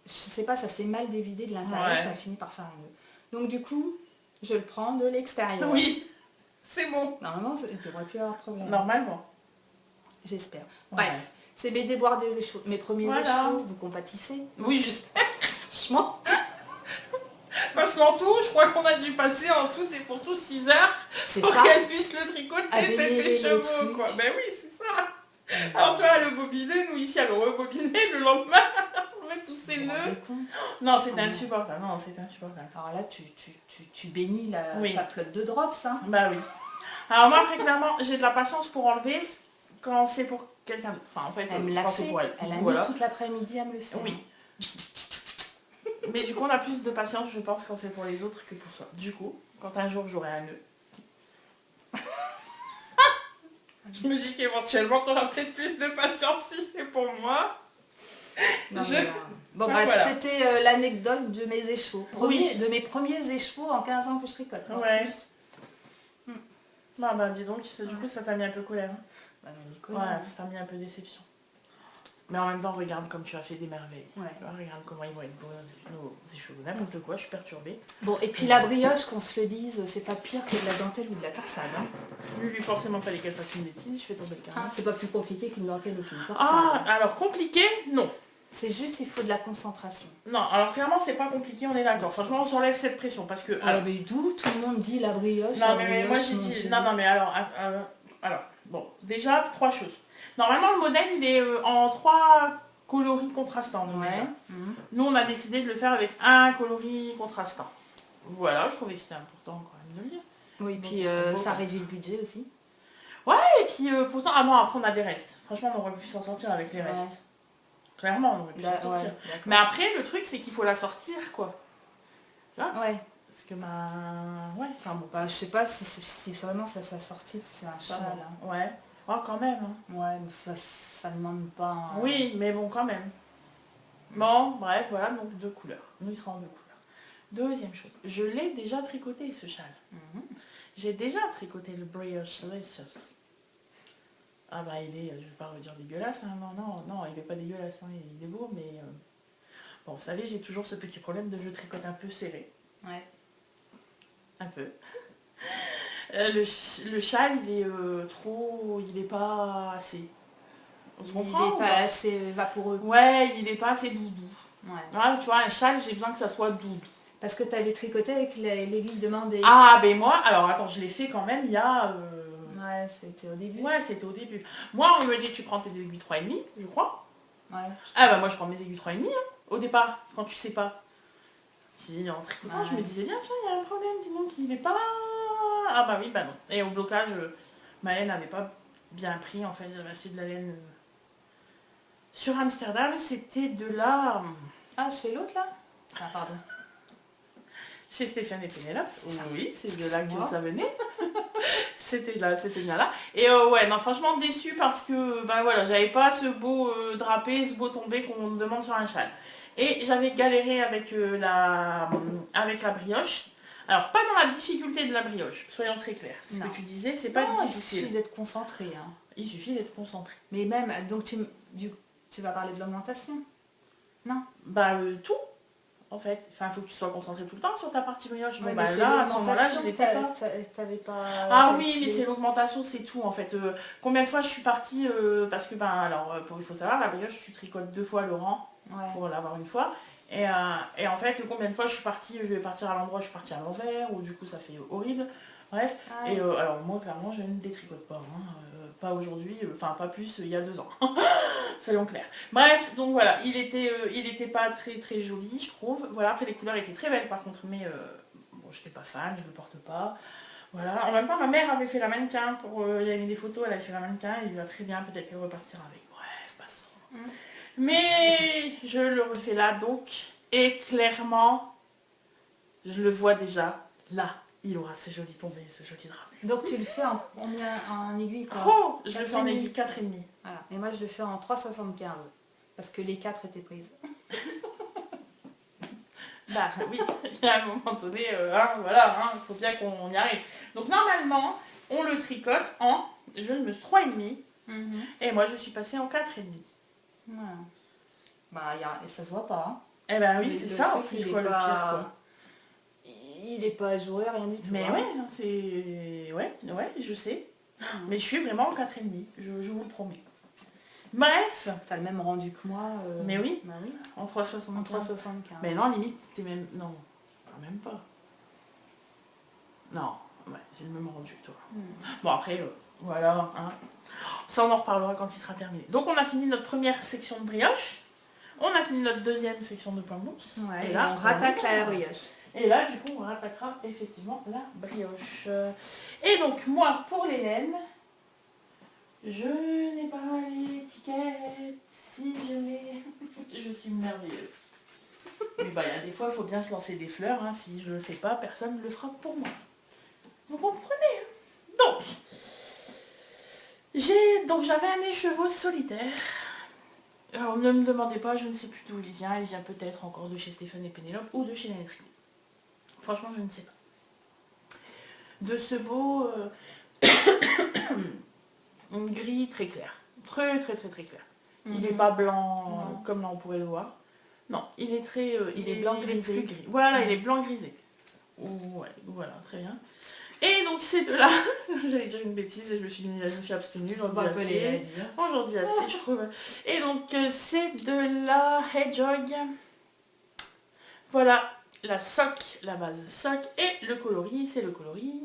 je sais pas, ça s'est mal dévidé de l'intérieur, ça a fini par faire un nœud. Donc du coup, je le prends de l'extérieur. Oui, c'est bon. Normalement, il ne devrait plus avoir de problème. Normalement. J'espère. Ouais. Bref, c'est mes déboires des échauds. Mes premiers échauds, vous compatissez? Oui, j'espère. Franchement. Parce qu'en tout, je crois qu'on a dû passer en tout et pour tout 6 heures pour qu'elle puisse le tricoter, cet écheveau, quoi. Ben oui, c'est ça. Alors toi, à le bobiner, nous ici à le rebobiner, le lendemain, on met tous ces nœuds. Non, c'est insupportable. Non, c'est insupportable. Alors là, tu bénis la pelote de drops, hein. Bah oui. Alors moi, très clairement, j'ai de la patience pour enlever quand c'est pour quelqu'un d'autre. Enfin, en fait, elle me l'a fait. Pour elle. Elle a mis toute l'après-midi à me le faire. Oui. Mais du coup, on a plus de patience, je pense, quand c'est pour les autres que pour soi. Du coup, quand un jour j'aurai un nœud, je me dis qu'éventuellement, tu auras peut-être plus de patience si c'est pour moi. Non, bon, bref, voilà. C'était l'anecdote de mes échevaux. De mes premiers échevaux en 15 ans que je tricote. Ouais. Non, bah dis donc, du coup, ça t'a mis un peu colère. Hein. Bah, ouais, ça t'a mis un peu déception. Mais en même temps, regarde comme tu as fait des merveilles. Ouais. Regarde comment ils vont être beaux nos échevaux. N'importe quoi, je suis perturbée. Bon, et puis la brioche, qu'on se le dise, c'est pas pire que de la dentelle ou de la torsade. Hein. Lui, forcément, fallait qu'elle fasse une bêtise, je fais tomber le carré. C'est pas plus compliqué qu'une dentelle ou qu'une torsade. Ah, alors compliqué, non. C'est juste, il faut de la concentration. Non, alors clairement, c'est pas compliqué, on est d'accord. Franchement, on s'enlève cette pression parce que... Alors... mais d'où tout le monde dit la brioche? Non, mais moi, j'ai dit... Non, mais alors, bon, déjà, 3 choses. Normalement, le modèle, il est en 3 coloris contrastants. Donc déjà. Nous, on a décidé de le faire avec un coloris contrastant. Voilà, je trouvais que c'était important quand même de le dire. Oui, donc, puis ça réduit le budget aussi. Ouais, et puis pourtant... Ah non, après, on a des restes. Franchement, on aurait pu s'en sortir avec les restes. Clairement, on aurait pu s'en sortir. Mais après, le truc, c'est qu'il faut la sortir, quoi. Tu vois? Ouais. Parce que ouais. Enfin bon, bah, je sais pas si vraiment ça sortir, c'est un châle. Hein. Ouais. Oh, quand même. Hein. Ouais, mais ça demande pas... Oui, mais bon, quand même. Bon, bref, voilà, donc 2 couleurs. Nous, il sera en 2 couleurs. Deuxième chose, je l'ai déjà tricoté, ce châle. J'ai déjà tricoté le Brioche Delicious. Ah bah, il est, je vais pas redire dégueulasse, hein. Non, il est pas dégueulasse, hein. Il est beau, mais... Bon, vous savez, j'ai toujours ce petit problème de je tricote un peu serré. Ouais. Un peu. Le châle, il est trop... Il est pas assez... On se comprend? Il est pas assez vaporeux. Ouais, il est pas assez doudou. Ouais. Tu vois, un châle, j'ai besoin que ça soit doudou. Parce que tu avais tricoté avec l'aiguille demandée. Ah, ben moi, alors attends, je l'ai fait quand même il y a... Ouais, c'était au début. Ouais, c'était au début. Moi, on me dit, tu prends tes aiguilles 3,5, je crois. Ouais. Ah bah moi, je prends mes aiguilles 3,5, hein, au départ, quand tu sais pas. Si, en tricotant, je me disais bien, tiens, il y a un problème, dis donc, il est pas... Ah bah oui, bah non. Et au blocage, ma laine n'avait pas bien pris, en fait, j'avais acheté de la laine sur Amsterdam, c'était de la... Ah, chez l'autre, là? Ah, pardon. Chez Stéphane et Pénélope, oui, c'est de là que ça venait. C'était bien là. Et ouais, non, franchement déçue parce que, ben voilà, j'avais pas ce beau drapé, ce beau tombé qu'on me demande sur un châle. Et j'avais galéré avec la brioche. Alors, pas dans la difficulté de la brioche, soyons très clairs. Ce que tu disais, c'est pas difficile. Il suffit d'être concentré. Hein. Il suffit d'être concentré. Mais même, donc tu vas parler de l'augmentation? Non? Bah, tout. En fait, il faut que tu sois concentré tout le temps sur ta partie brioche. Ouais, bon, bah là, à ce moment-là, je l'étais pas. T'avais pas... Ah oui, mais c'est l'augmentation, c'est tout en fait. Combien de fois je suis partie, parce que, il faut savoir, la brioche, tu tricotes 2 fois le rang pour l'avoir une fois. Et en fait, combien de fois je suis partie, je vais partir à l'endroit, je suis partie à l'envers, ou du coup ça fait horrible. Bref, alors moi, clairement, je ne les tricote pas. Hein. Pas aujourd'hui, enfin pas plus il y a 2 ans. Soyons clairs. Bref, donc voilà, il était pas très très joli, je trouve. Voilà, après les couleurs étaient très belles par contre, mais bon, j'étais pas fan, je le porte pas. Voilà, en même temps ma mère avait fait la mannequin, il y avait mis des photos, elle avait fait la mannequin, il lui va très bien, peut-être qu'elle repartira avec. Bref, passons. Mais je le refais là donc, et clairement, je le vois déjà là. Il aura ce joli tombé, ce joli drapé. Donc tu le fais en aiguille quoi? Oh, je le fais en aiguille 4,5. Voilà. Et moi je le fais en 3,75. Parce que les 4 étaient prises. Bah oui, il y a un moment donné, voilà, il faut bien qu'on y arrive. Donc normalement, on le tricote en, je me suis 3,5. Et moi je suis passée en 4,5. Ouais. Bah ça se voit pas. Hein. Eh ben oui, c'est ça en plus, quoi, le pire quoi. il est pas joué, rien du tout. Mais hein. ouais, c'est... Ouais, je sais. Mais je suis vraiment en 4,5, je vous le promets. Bref. T'as le même rendu que moi. Mais oui, Bah oui. en 3,75. En 3,75. Mais non, limite, c'est même... Non, même pas. Non, ouais, j'ai le même rendu que toi. Bon, après, voilà. Hein. Ça, on en reparlera quand il sera terminé. Donc, on a fini notre première section de brioche. On a fini notre deuxième section de pain mousse. Ouais, et là, on rattaque la brioche. Et là, du coup, on rattaquera effectivement la brioche. Et donc, moi, pour les laines, je n'ai pas l'étiquette. Si je l'ai... je suis merveilleuse. Mais bah, il y a des fois, il faut bien se lancer des fleurs. Hein. Si je ne le fais pas, personne ne le fera pour moi. Vous comprenez hein. Donc, j'avais un écheveau solitaire. Alors, ne me demandez pas, je ne sais plus d'où il vient. Il vient peut-être encore de chez Stéphane et Pénélope ou de chez Lanettrie. Franchement, je ne sais pas. De ce beau gris très clair. Très clair. Il n'est pas blanc comme là on pourrait le voir. Non, il est très... il est blanc grisé. Plus gris. Voilà, il est blanc grisé. Ouais, voilà, très bien. Et donc ces deux-là, j'allais dire une bêtise et je me suis abstenue, j'en dis assez. J'en dis assez, je trouve. Et donc ces deux-là, Hedgehog, voilà la sock, la base sock, et le coloris, c'est le coloris...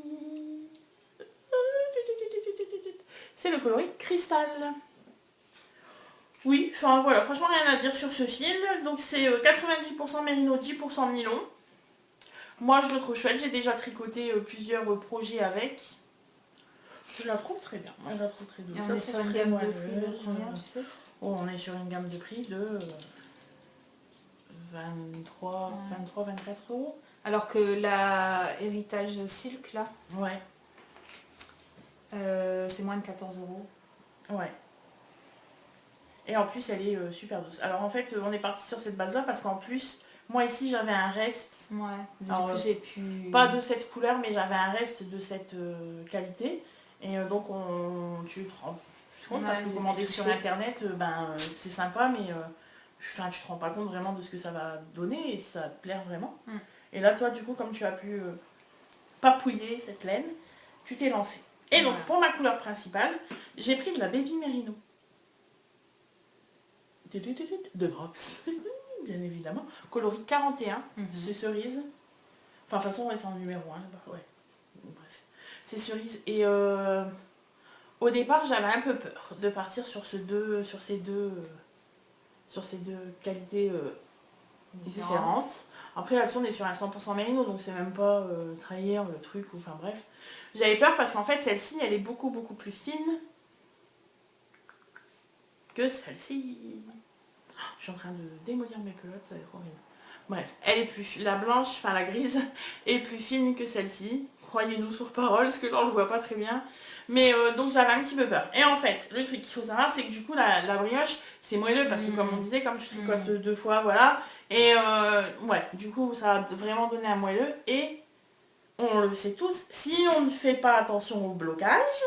C'est le coloris cristal. Oui, enfin voilà, franchement rien à dire sur ce fil. Donc c'est 90% mérino, 10% nylon. Moi je le trouve chouette, j'ai déjà tricoté plusieurs projets avec. Je la trouve très bien, moi je la trouve très douce. On est sur une gamme de prix de combien, tu sais? Oh, on est sur une gamme de prix de 23, 24 euros. Alors que la héritage silk là, ouais, c'est moins de 14 euros. Ouais. Et en plus elle est super douce. Alors en fait on est parti sur cette base là parce qu'en plus moi ici j'avais un reste. Ouais. Alors, j'ai pu... Pas de cette couleur mais j'avais un reste de cette qualité. Et donc tu te rends compte parce que commander sur internet c'est sympa mais tu te rends pas compte vraiment de ce que ça va donner et ça te plaire vraiment. Et là toi du coup comme tu as pu papouiller cette laine, tu t'es lancé. Et donc pour ma couleur principale, j'ai pris de la Baby Merino. De Drops, bien évidemment. Coloris 41, c'est cerise. Enfin, de toute façon, c'est en numéro 1 là-bas. Ouais. Bref. C'est cerise. Et au départ, j'avais un peu peur de partir sur ces deux qualités différentes. Après, là-dessus, on est sur un 100% mérino, donc c'est même pas trahir le truc, ou enfin bref. J'avais peur parce qu'en fait, celle-ci, elle est beaucoup plus fine que celle-ci. Je suis en train de démolir mes pelotes, ça va être horrible. Bref, elle est plus... La blanche, enfin la grise, est plus fine que celle-ci. Croyez-nous sur parole, parce que là, on le voit pas très bien. Mais donc, j'avais un petit peu peur. Et en fait, le truc qu'il faut savoir, c'est que du coup, la brioche, c'est moelleux, parce que comme on disait, comme je tricote 2 fois, voilà. Et ouais, du coup, ça va vraiment donner un moelleux. Et on le sait tous, si on ne fait pas attention au blocage,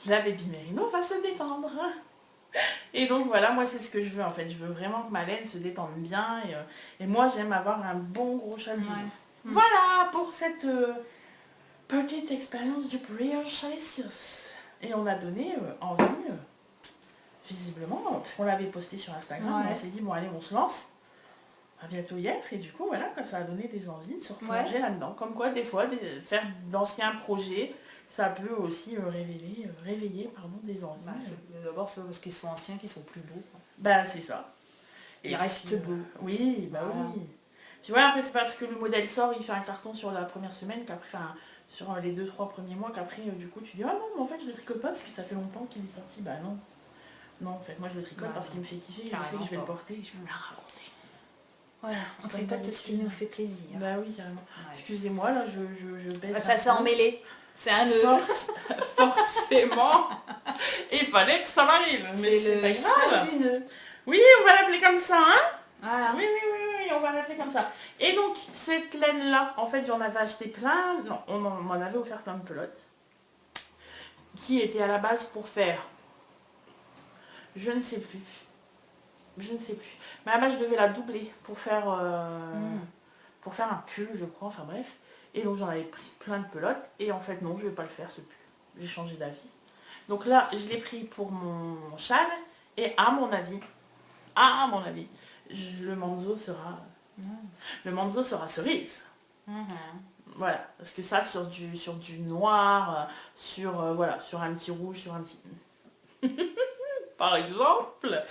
la Baby Merino va se détendre. Et donc voilà, moi c'est ce que je veux en fait. Je veux vraiment que ma laine se détende bien. Et moi j'aime avoir un bon gros châle. Voilà pour cette petite expérience du brioche Alicious. Et on a donné envie, visiblement, parce qu'on l'avait posté sur Instagram. On s'est dit bon allez on se lance. On va bientôt y être. Et du coup voilà, ça a donné des envies de se replonger là-dedans. Comme quoi des fois, faire d'anciens projets, ça peut aussi réveiller des envies. D'abord, c'est parce qu'ils sont anciens qu'ils sont plus beaux. Bah c'est ça. Ils restent beaux. Oui, bah oui. Puis voilà, après c'est pas parce que le modèle sort, il fait un carton sur la première semaine qu'après, enfin sur les 2-3 premiers mois qu'après du coup tu dis ah non mais en fait je le tricote pas parce que ça fait longtemps qu'il est sorti. Bah non. Non en fait moi je le tricote parce qu'il me fait kiffer, je sais que je vais le porter et je vais me la raconter. Voilà, on tricote ce qui nous fait plaisir. Bah oui carrément. Excusez-moi là je baisse. Ça s'est emmêlé. C'est un nœud. Forcément. Il fallait que ça m'arrive. Mais c'est pas grave. Du nœud. Oui, on va l'appeler comme ça, hein. Voilà. Oui, on va l'appeler comme ça. Et donc, cette laine-là, en fait, j'en avais acheté plein. Non, on m'en avait offert plein de pelotes. Qui étaient à la base pour faire... Je ne sais plus. Mais à la base, je devais la doubler pour faire pour faire un pull, je crois, enfin bref. Et donc j'en avais pris plein de pelotes. Et en fait, non, je vais pas le faire ce pull. J'ai changé d'avis. Donc là, je l'ai pris pour mon châle. Et à mon avis, le manzo sera... Le manzo sera cerise. Voilà, parce que ça, sur du noir, voilà, sur un petit rouge, sur un petit... Par exemple,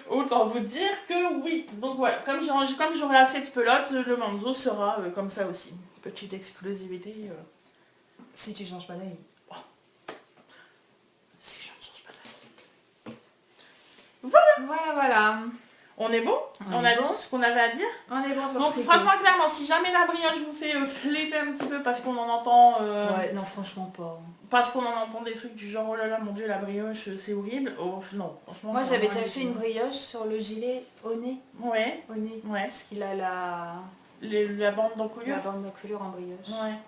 autant vous dire que oui. Donc voilà, comme j'aurai assez de pelotes, le manzo sera comme ça aussi. Petite exclusivité. Si tu changes pas d'avis. Oh. Si je ne change pas d'avis. Voilà. On est bon. On a dit tout ce qu'on avait à dire. On est bon sur Donc franchement, clairement, si jamais la brioche vous fait flipper un petit peu parce qu'on en entend... Ouais, non, franchement pas. Parce qu'on en entend des trucs du genre, oh là là, mon dieu, la brioche, c'est horrible. Oh non, franchement... Moi, j'avais déjà fait une brioche sur le gilet au nez. Ouais. Au nez. Ouais. Parce qu'il a la bande d'encolure. La bande d'encolure en brioche. Ouais.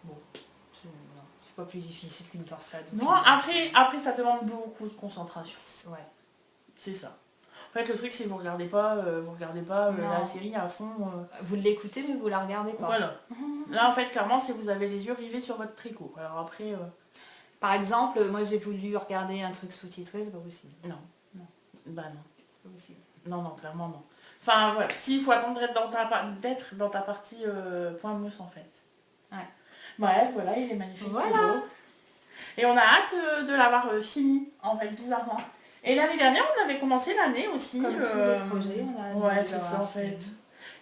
Bon, c'est pas plus difficile qu'une torsade. Non, après, ça demande beaucoup de concentration. Ouais. C'est ça. En fait, le truc, c'est que vous regardez pas la série à fond. Vous l'écoutez, mais vous la regardez pas. Voilà. Là, en fait, clairement, c'est vous avez les yeux rivés sur votre tricot. Alors après... Par exemple, moi, j'ai voulu regarder un truc sous-titré, c'est pas possible. Non. Bah non. C'est pas possible. Non, clairement, non. Enfin, voilà. S'il faut attendre d'être dans ta partie point mousse, en fait. Ouais. Bref, voilà, il est magnifique. Voilà. Et on a hâte de l'avoir fini, en fait, bizarrement. Et l'année dernière, on avait commencé l'année aussi. Comme tous les projets, on a... Ouais, c'est ça, en fait.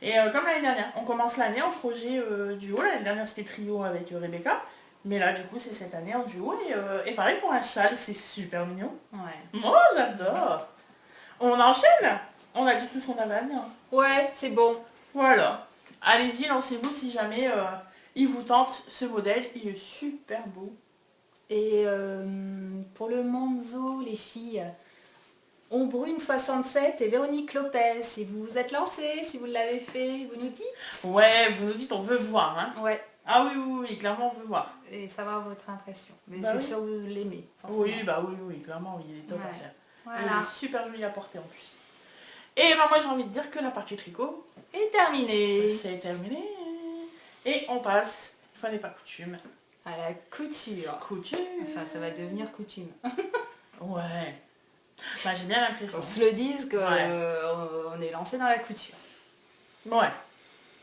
Et comme l'année dernière, on commence l'année en projet duo. L'année dernière, c'était trio avec Rebecca. Mais là, du coup, c'est cette année en duo. Et pareil pour un châle, c'est super mignon. Ouais. Moi, j'adore. On enchaîne. On a dit tout ce qu'on avait à dire. Ouais, c'est bon. Voilà. Allez-y, lancez-vous si jamais il vous tente ce modèle. Il est super beau. Et pour le Manzo, les filles, on Brune 67 et Véronique Lopez, si vous vous êtes lancées, si vous l'avez fait, vous nous dites. Ouais, vous nous dites, on veut voir. Hein. Ouais. Ah oui, clairement, on veut voir. Et savoir votre impression. Mais bah c'est oui. sûr que vous l'aimez. Oui, clairement, il est top à faire. Voilà. Il est super joli à porter en plus. Et ben moi, j'ai envie de dire que la partie tricot est terminée. C'est terminé. Et on passe, une fois n'est pas coutume, à la couture. Enfin, ça va devenir coutume. Ouais. Bah, j'ai bien l'impression. On se le dise qu'on est lancé dans la couture. Ouais.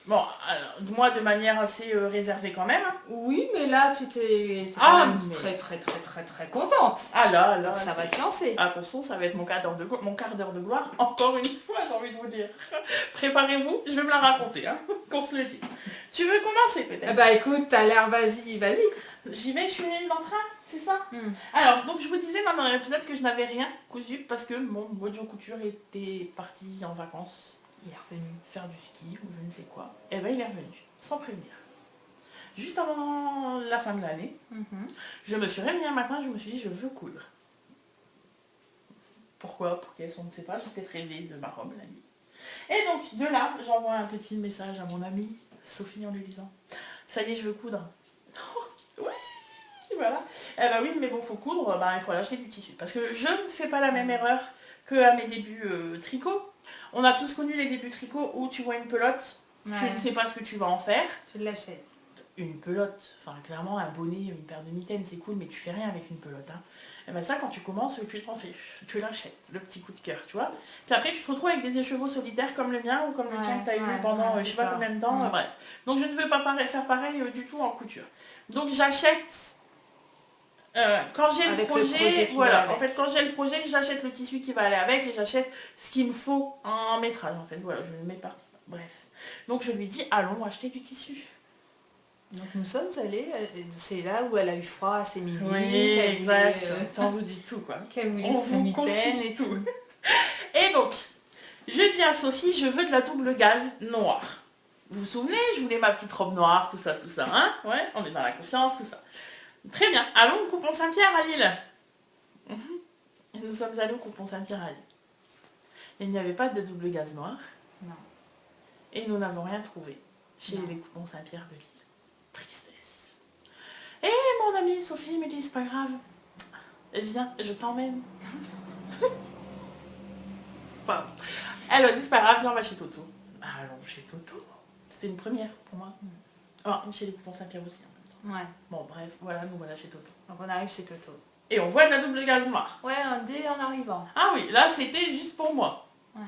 Bon, alors, moi de manière assez réservée quand même. Oui, mais là tu t'es quand même très contente. Ah là, donc ça va te lancer. Attention, ça va être mon quart d'heure de gloire. Encore une fois, j'ai envie de vous dire. Préparez-vous, je vais me la raconter, hein, qu'on se le dise. Tu veux commencer peut-être? Bah écoute, t'as l'air, vas-y. J'y vais, je suis dans le train, c'est ça? Alors, donc je vous disais dans l'épisode que je n'avais rien cousu parce que mon Mojo Couture était parti en vacances. Il est revenu faire du ski ou je ne sais quoi. Et ben il est revenu, sans prévenir. Juste avant la fin de l'année, je me suis réveillée un matin, je me suis dit je veux coudre. Pourquoi? Pour qu'elle on ne sait pas, j'étais rêvée de ma robe la nuit. Et donc de là, j'envoie un petit message à mon amie Sophie en lui disant ça y est, je veux coudre. Oui, voilà. Eh ben oui, mais bon, faut coudre, il faut acheter du tissu. Parce que je ne fais pas la même erreur qu'à mes débuts tricot. On a tous connu les débuts tricot où tu vois une pelote, tu ne sais pas ce que tu vas en faire. Tu l'achètes. Une pelote, enfin clairement un bonnet, une paire de mitaines, c'est cool, mais tu fais rien avec une pelote. Hein. Et ben ça, quand tu commences, tu t'en fiches. Tu l'achètes, le petit coup de cœur, tu vois. Puis après, tu te retrouves avec des écheveaux solitaires comme le mien ou comme le tien que tu as eu pendant je sais pas combien de temps. Bref. Donc je ne veux pas faire pareil du tout en couture. Donc j'achète... quand j'ai le projet, voilà, en fait quand j'ai le projet, j'achète le tissu qui va aller avec et j'achète ce qu'il me faut en métrage en fait, voilà, je le mets pas, bref. Donc je lui dis, allons acheter du tissu. Donc nous sommes allés, c'est là où elle a eu froid à ses minuit. Oui, exact, ça vous dit tout quoi. On vous confie et tout. Et donc, je dis à Sophie, je veux de la double gaze noire. Vous vous souvenez, je voulais ma petite robe noire, tout ça, hein. Ouais, on est dans la confiance, tout ça. Très bien, allons au Coupon Saint-Pierre à Lille. Et nous sommes allés au Coupon Saint-Pierre à Lille. Il n'y avait pas de double gaze noire. Non. Et nous n'avons rien trouvé chez les Coupons Saint-Pierre de Lille. Tristesse. Et mon amie Sophie me dit, c'est pas grave. Viens, je t'emmène. Pardon. Elle a dit, c'est pas grave, viens, on va chez Toto. Allons chez Toto. c'était une première pour moi. Ah, chez les coupons Saint-Pierre aussi en même temps. Ouais. Bon bref, voilà, nous voilà chez Toto. Donc on arrive chez Toto. Et on voit de la double gaz noire. Ouais, dès en arrivant. Ah oui, là c'était juste pour moi. Ouais.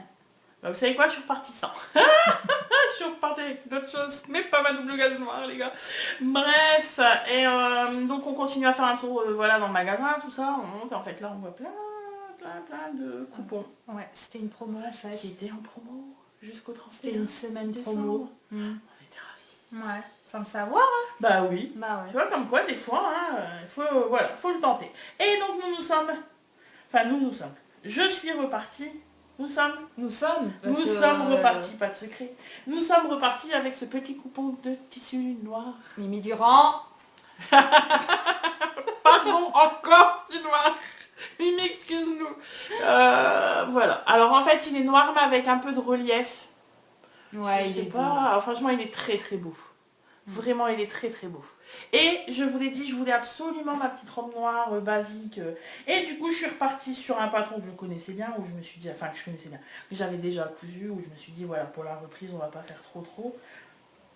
Bah, vous savez quoi, je suis repartie sans. Je suis repartie avec d'autres choses, mais pas ma double gaz noire les gars. Bref, et donc on continue à faire un tour voilà, dans le magasin, tout ça, on monte et en fait là on voit plein de coupons. Ouais, c'était une promo en fait. Qui étaient en promo jusqu'au 31 C'était une semaine décembre. promo. On était ravis. Ouais, sans le savoir. Hein. Bah oui. Bah Tu ouais. vois comme quoi des fois, hein, faut le tenter. Et donc nous sommes, je suis repartie, nous sommes repartis, pas de secret, nous sommes repartis avec ce petit coupon de tissu noir. Mimi Durand. Pardon, encore du noir. Mimi, excuse-nous. Voilà. Alors en fait, il est noir mais avec un peu de relief. Ouais, Je sais pas. Franchement, il est très très beau. Vraiment, il est très très beau. Et je vous l'ai dit, je voulais absolument ma petite robe noire basique. Et du coup, je suis repartie sur un patron que je connaissais bien, où je me suis dit, enfin que je connaissais bien, que j'avais déjà cousu, où je me suis dit, voilà, pour la reprise, on va pas faire trop.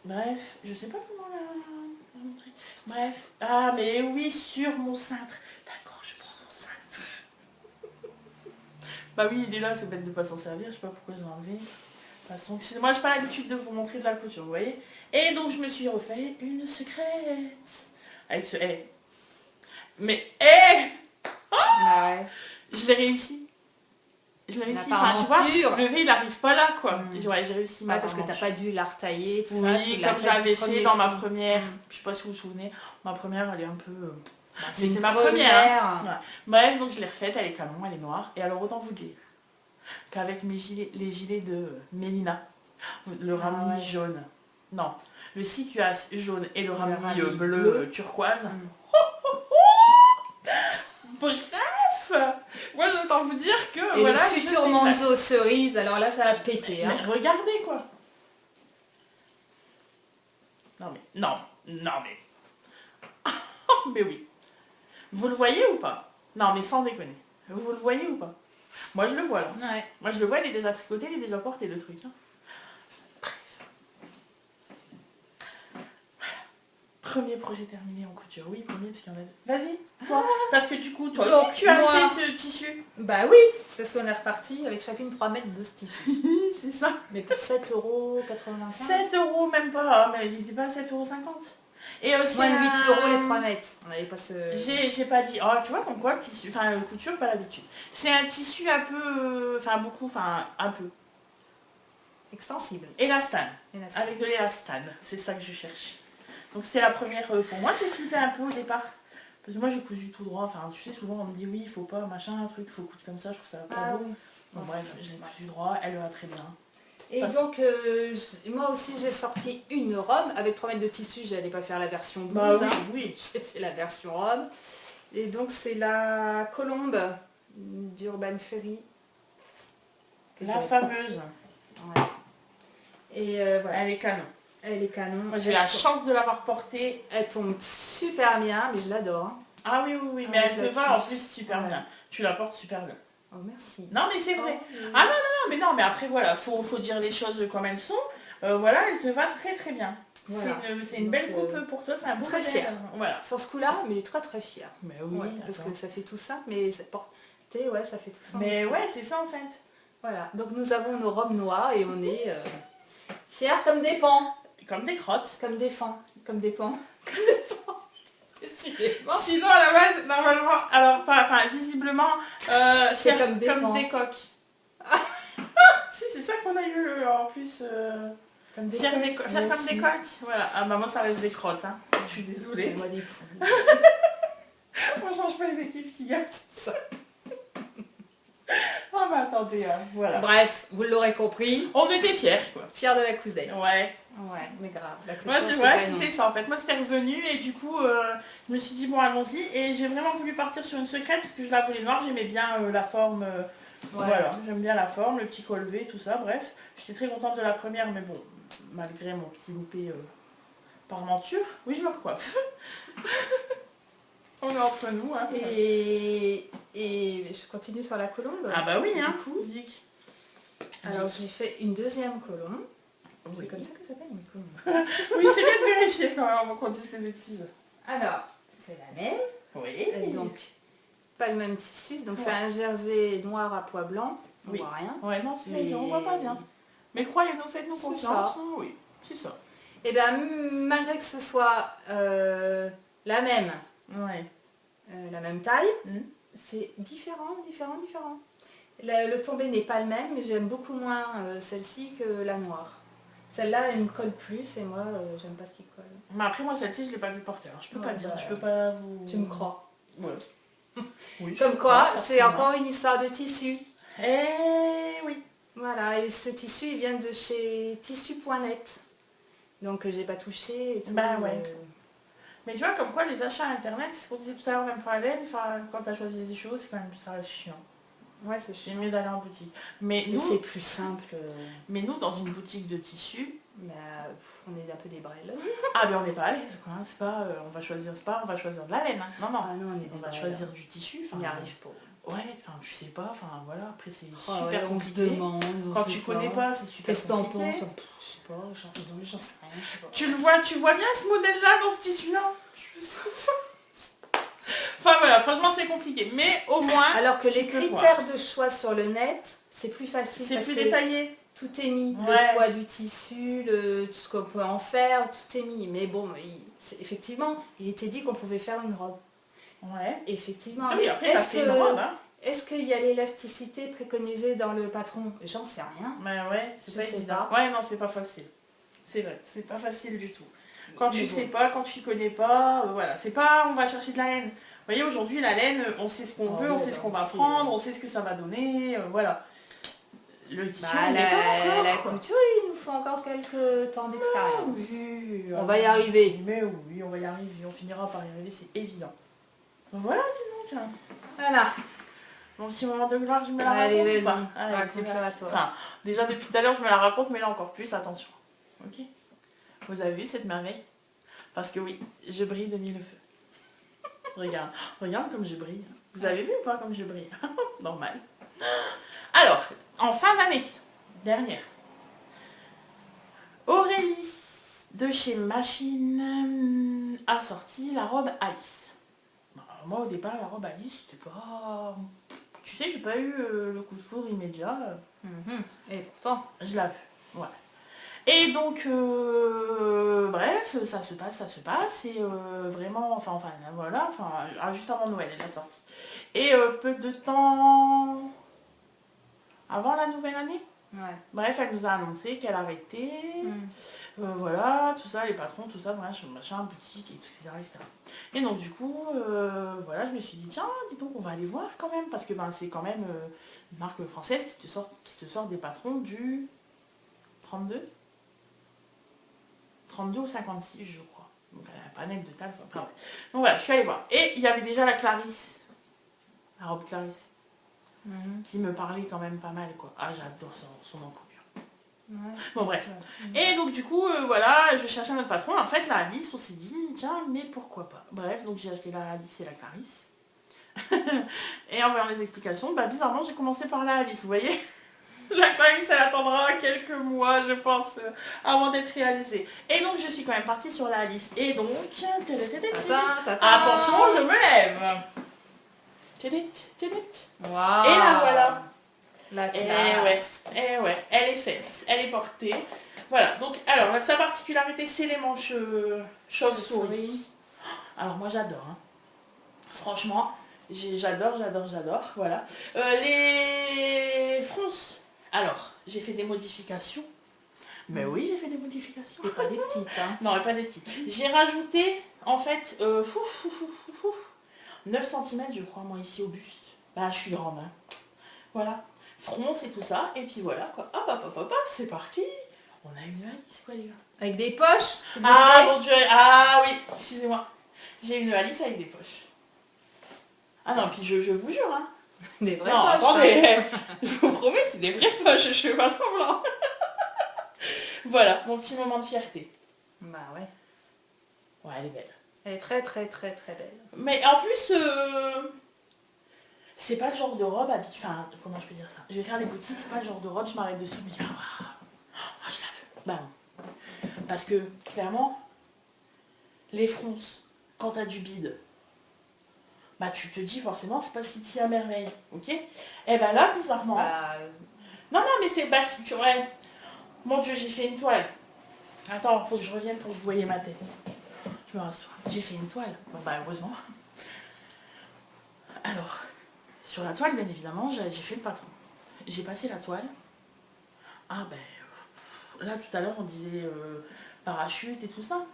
Bref, je sais pas comment la montrer. Bref. Ah, mais oui, sur mon cintre. D'accord, je prends mon cintre. Bah oui, il est là, c'est bête de pas s'en servir, je sais pas pourquoi je l'ai enlevé. De toute façon, excusez-moi, j'ai pas l'habitude de vous montrer de la couture, vous voyez. Et donc je me suis refait une secrète. Avec ce Mais Ouais. je l'ai réussi. Je l'ai réussi. La Enfin, tu vois, parmenture. le V il arrive pas là quoi. Ouais, j'ai réussi ma Ouais, parce que t'as parmenture. pas dû la retailler, tout ça. Oui, tu l'as comme j'avais du fait premier dans ma coup. première. Je sais pas si vous vous souvenez. Ma première elle est un peu. Bah, Mais une c'est ma première. Hein. première. Ouais. Bref, donc je l'ai refaite, elle est canon, elle est noire. Et alors autant vous dire qu'avec mes gilets, les gilets de Mélina, le ramilly ouais. jaune. Non, le sicuas jaune et le ramilly ramilly bleu, bleu. turquoise. Bref, moi j'entends vous dire que Et voilà. le futur Manzo cerise, alors là ça va péter. Hein. Mais regardez quoi. Non mais. Mais oui. Vous le voyez ou pas? Non mais sans déconner. Vous le voyez ou pas? Moi je le vois là. Ouais. Moi je le vois, il est déjà tricoté, il est déjà porté le truc. Hein. Bref. Voilà. Premier projet terminé en couture. Oui, premier parce qu'il y en a deux. Vas-y, toi. Parce que du coup, toi Donc, aussi tu as moi- acheté ce tissu. Bah oui, parce qu'on est reparti avec chacune 3 mètres de ce tissu. C'est ça. Mais pour 7,85 €. 7 euros même pas, hein, mais il était pas 7,50 €. Et aussi Moins de 8 € les 3 mètres. On n'avait pas ce... J'ai pas dit. Oh, tu vois comme quoi le tissu, enfin couture pas l'habitude. C'est un tissu un peu, enfin beaucoup, enfin un peu. Extensible. Élastane. Élastane. Avec de l'élastane, c'est ça que je cherche. Donc c'était la première pour moi, j'ai flippé un peu au départ. Parce que moi j'ai cousu tout droit, enfin tu sais souvent on me dit oui il faut pas machin un truc, il faut coudre comme ça, je trouve ça pas beau. oui. Bon, bref, je l'ai cousu droit, elle va très bien. Et donc, moi aussi j'ai sorti une robe. Avec 3 mètres de tissu, j'allais pas faire la version blouse. Bah oui, hein. oui. J'ai fait la version robe. Et donc c'est la colombe d'Urban Ferry. que La j'avais- fameuse, Ouais. Et voilà, elle est canon. elle est canon. Moi j'ai la chance de l'avoir portée. Elle tombe super bien, mais je l'adore. Hein. Ah oui, mais Ah, elle je te la va en kiffe. plus super Ouais. bien. Tu la portes super bien. Oh merci. Non mais c'est vrai. Oh, Ah non, mais après voilà, faut dire les choses comme elles sont. Voilà, elle te va très très bien. Voilà. C'est une Donc, belle coupe pour toi, c'est un beau très modèle. fière. Voilà. Sur ce coup-là, mais très très fière. Mais oui, Ouais, parce attends. que ça fait tout simple, mais ça porte. Ouais, ça fait tout ça. Mais ouais, c'est ça en fait. Voilà, donc nous avons nos robes noires et on est fiers comme des pans. Comme des crottes. Comme des fans. Comme des pans. Comme des pans. Décidément. Sinon à la base, normalement, alors pas, enfin visiblement, C'est faire comme des pans. des coques. Si c'est ça qu'on a eu en plus. Comme des Faire, coques, faire moi comme des aussi. coques. Voilà. Ah maman ça reste des crottes. Hein. Je suis désolée. Moi des poules. Moi je change pas les équipes qui gagnent ça. Oh mais attendez, voilà. Bref, vous l'aurez compris. On était fiers quoi. Fiers de la cousette. Ouais. Ouais, mais grave. La Moi couture, c'est c'est vrai, canon. c'était ça en fait. Moi c'était revenu et du coup je me suis dit bon allons-y et j'ai vraiment voulu partir sur une secrète parce que je la voulais noire, j'aimais bien la forme. Ouais. Voilà, j'aime bien la forme, le petit col V, tout ça, bref. J'étais très contente de la première mais bon, malgré mon petit loupé parmenture, oui je me recoiffe. On est entre nous hein. Et je continue sur la colombe. Ah bah oui hein. Du coup, Dick. alors j'ai fait une deuxième colombe. C'est comme ça que ça s'appelle, mais comment? Oui, c'est bien de vérifier quand même avant qu'on dise des bêtises. Alors, c'est la même. Oui. Et donc, pas le même tissu. Donc, c'est un jersey noir à pois blanc. On voit rien. Ouais, non, Mais- on voit pas bien. Mais croyez-nous, faites-nous C'est confiance. ça. Oui, c'est ça. Et bien, malgré que ce soit la même taille, c'est différent. Le tombé n'est pas le même, mais j'aime beaucoup moins celle-ci que la noire. Celle-là, elle me colle plus et moi, j'aime pas ce qui colle. Mais après, moi, celle-ci, je l'ai pas vue porter. Alors, je peux pas dire, bah, je peux pas vous... Tu me crois. Ouais. Oui, Comme quoi, c'est encore une histoire de tissu. Eh oui. Voilà, et ce tissu, il vient de chez tissu.net. Donc, j'ai pas touché et tout. Bah ouais. Mais tu vois, comme quoi, les achats internet, c'est ce qu'on disait tout à l'heure, même pour Hélène, quand t'as choisi les choses, c'est quand même, ça reste chiant. Ouais, c'est C'est chiant. mieux d'aller en boutique. Mais Mais nous, c'est plus simple. mais nous, dans une boutique de tissus, Mais, on est un peu des brels. ah ben on n'est pas à l'aise, quoi. Hein. C'est pas, on va choisir de la laine. Hein. Non, non. Ah non, on est des On va brels. choisir du tissu. On n'y arrive pas. Ouais, enfin, tu sais pas, enfin, voilà. Après, c'est Oh, super ouais, on se compliqué. demande. Quand tu connais pas, c'est super Qu'est-ce que t'en compliqué. penses? Je sais pas, j'en sais rien, je sais pas. Tu vois bien ce modèle-là dans ce tissu-là? Enfin voilà, franchement c'est compliqué, mais au moins... Alors que les tu peux critères de choix sur le net, c'est plus facile. C'est parce plus que détaillé. tout est mis. Ouais. Le poids du tissu, tout ce qu'on peut en faire, tout est mis. Mais bon, effectivement, il était dit qu'on pouvait faire une robe. Ouais. Effectivement. Ah oui, après t'as fait une robe, hein. Est-ce qu'il y a l'élasticité préconisée dans le patron? J'en sais rien. Mais ouais, c'est Je pas sais évident. pas. Ouais, non, c'est pas facile. C'est vrai, c'est pas facile du tout. Quand tu Mais bon. sais pas, quand tu connais pas, voilà. C'est pas on va chercher de la laine. Vous voyez, aujourd'hui, la laine, on sait ce qu'on Oh, veut, on ouais, sait bah, ce qu'on on va sait, prendre, on sait ce que ça va donner, voilà. Le tissu, Bah, on n'est pas encore, la quoi. couture, il nous faut encore quelques temps d'expérience. Oui, On va y arriver. Mais oui, on va y arriver, on finira par y arriver, c'est évident. Donc voilà, dis donc. Voilà. Mon petit moment de gloire, je me la Allez, raconte ou vas-y, pas? Allez, c'est raconte-la à parti. toi. Enfin, déjà depuis tout à l'heure, je me la raconte, mais là encore plus, attention. Ok? Vous avez vu cette merveille? Parce que oui, je brille de mille feux. Regarde comme je brille. Vous avez vu ou pas comme je brille? Normal. Alors, en fin d'année dernière, Aurélie de chez Machine a sorti la robe Alice. Alors, moi au départ la robe Alice c'était pas... Tu sais, j'ai pas eu le coup de foudre immédiat. Et pourtant. Je l'ai vu. Voilà. Et donc, bref, ça se passe, et vraiment, enfin, voilà, juste avant Noël, elle a sorti. Et peu de temps avant la nouvelle année, Ouais. bref, elle nous a annoncé qu'elle arrêtait, voilà, tout ça, les patrons, tout ça, machin, boutique, et tout, etc. Et donc, du coup, voilà, je me suis dit, tiens, dis donc, on va aller voir quand même, parce que c'est quand même une marque française qui te sort des patrons du 32 ou 56, je crois. Donc, elle a un panel de taille, enfin, bref. Donc voilà, je suis allée voir. Et il y avait déjà la Clarisse, la robe Clarisse, qui me parlait quand même pas mal, quoi. Ah, j'adore son encoupure. Ouais. Bon, bref. Et donc, du coup, voilà, je cherchais un autre patron. En fait, la Alice, on s'est dit, tiens, mais pourquoi pas. Bref, donc j'ai acheté la Alice et la Clarisse. Et en voyant les explications, bizarrement, j'ai commencé par la Alice, vous voyez. La Clarisse, elle attendra quelques mois, je pense, avant d'être réalisée. Et donc, je suis quand même partie sur la Alice. Et donc... Attention, je me lève. Wow. Et la voilà. La Eh classe. ouais, elle est faite, elle est portée. Voilà, donc, alors, sa particularité, c'est les manches chauve-souris. Alors, moi, j'adore. Hein. Franchement, j'adore, voilà. Les fronces. Alors, j'ai fait des modifications. Mais oui, j'ai fait des modifications. Et pas des petites, hein. Non, pas des petites. J'ai rajouté, en fait, 9 cm, je crois, moi, ici, au buste. Je suis grande, hein. Voilà. Fronce et tout ça. Et puis voilà, quoi. Hop, c'est parti. On a une Alice, quoi, les gars. Avec des poches. Ah, mon Dieu. Ah, oui, excusez-moi. J'ai une Alice avec des poches. Ah non, puis je vous jure, hein. Des vraies Non, poches. attendez. Je vous promets, c'est des vraies poches. Je fais pas semblant. Voilà, mon petit moment de fierté. Bah ouais. Ouais, elle est belle. Elle est très très très très belle. Mais en plus, c'est pas le genre de robe enfin, comment je peux dire ça? Je vais faire les boutiques, c'est pas le genre de robe, je m'arrête dessus, je me dis, ah, je la veux. Bah non. Parce que, clairement, les fronces, quand t'as du bide, bah tu te dis forcément c'est pas ce qui t'y à merveille, ok? Et ben là, bizarrement... Non, mais c'est... Bah, tu vois... Mon Dieu, j'ai fait une toile. Attends, faut que je revienne pour que vous voyez ma tête. Je me rassois. J'ai fait une toile. Bon bah heureusement. Alors, sur la toile, bien évidemment, j'ai fait le patron. J'ai passé la toile. Ah ben... Là, tout à l'heure, on disait parachute et tout ça.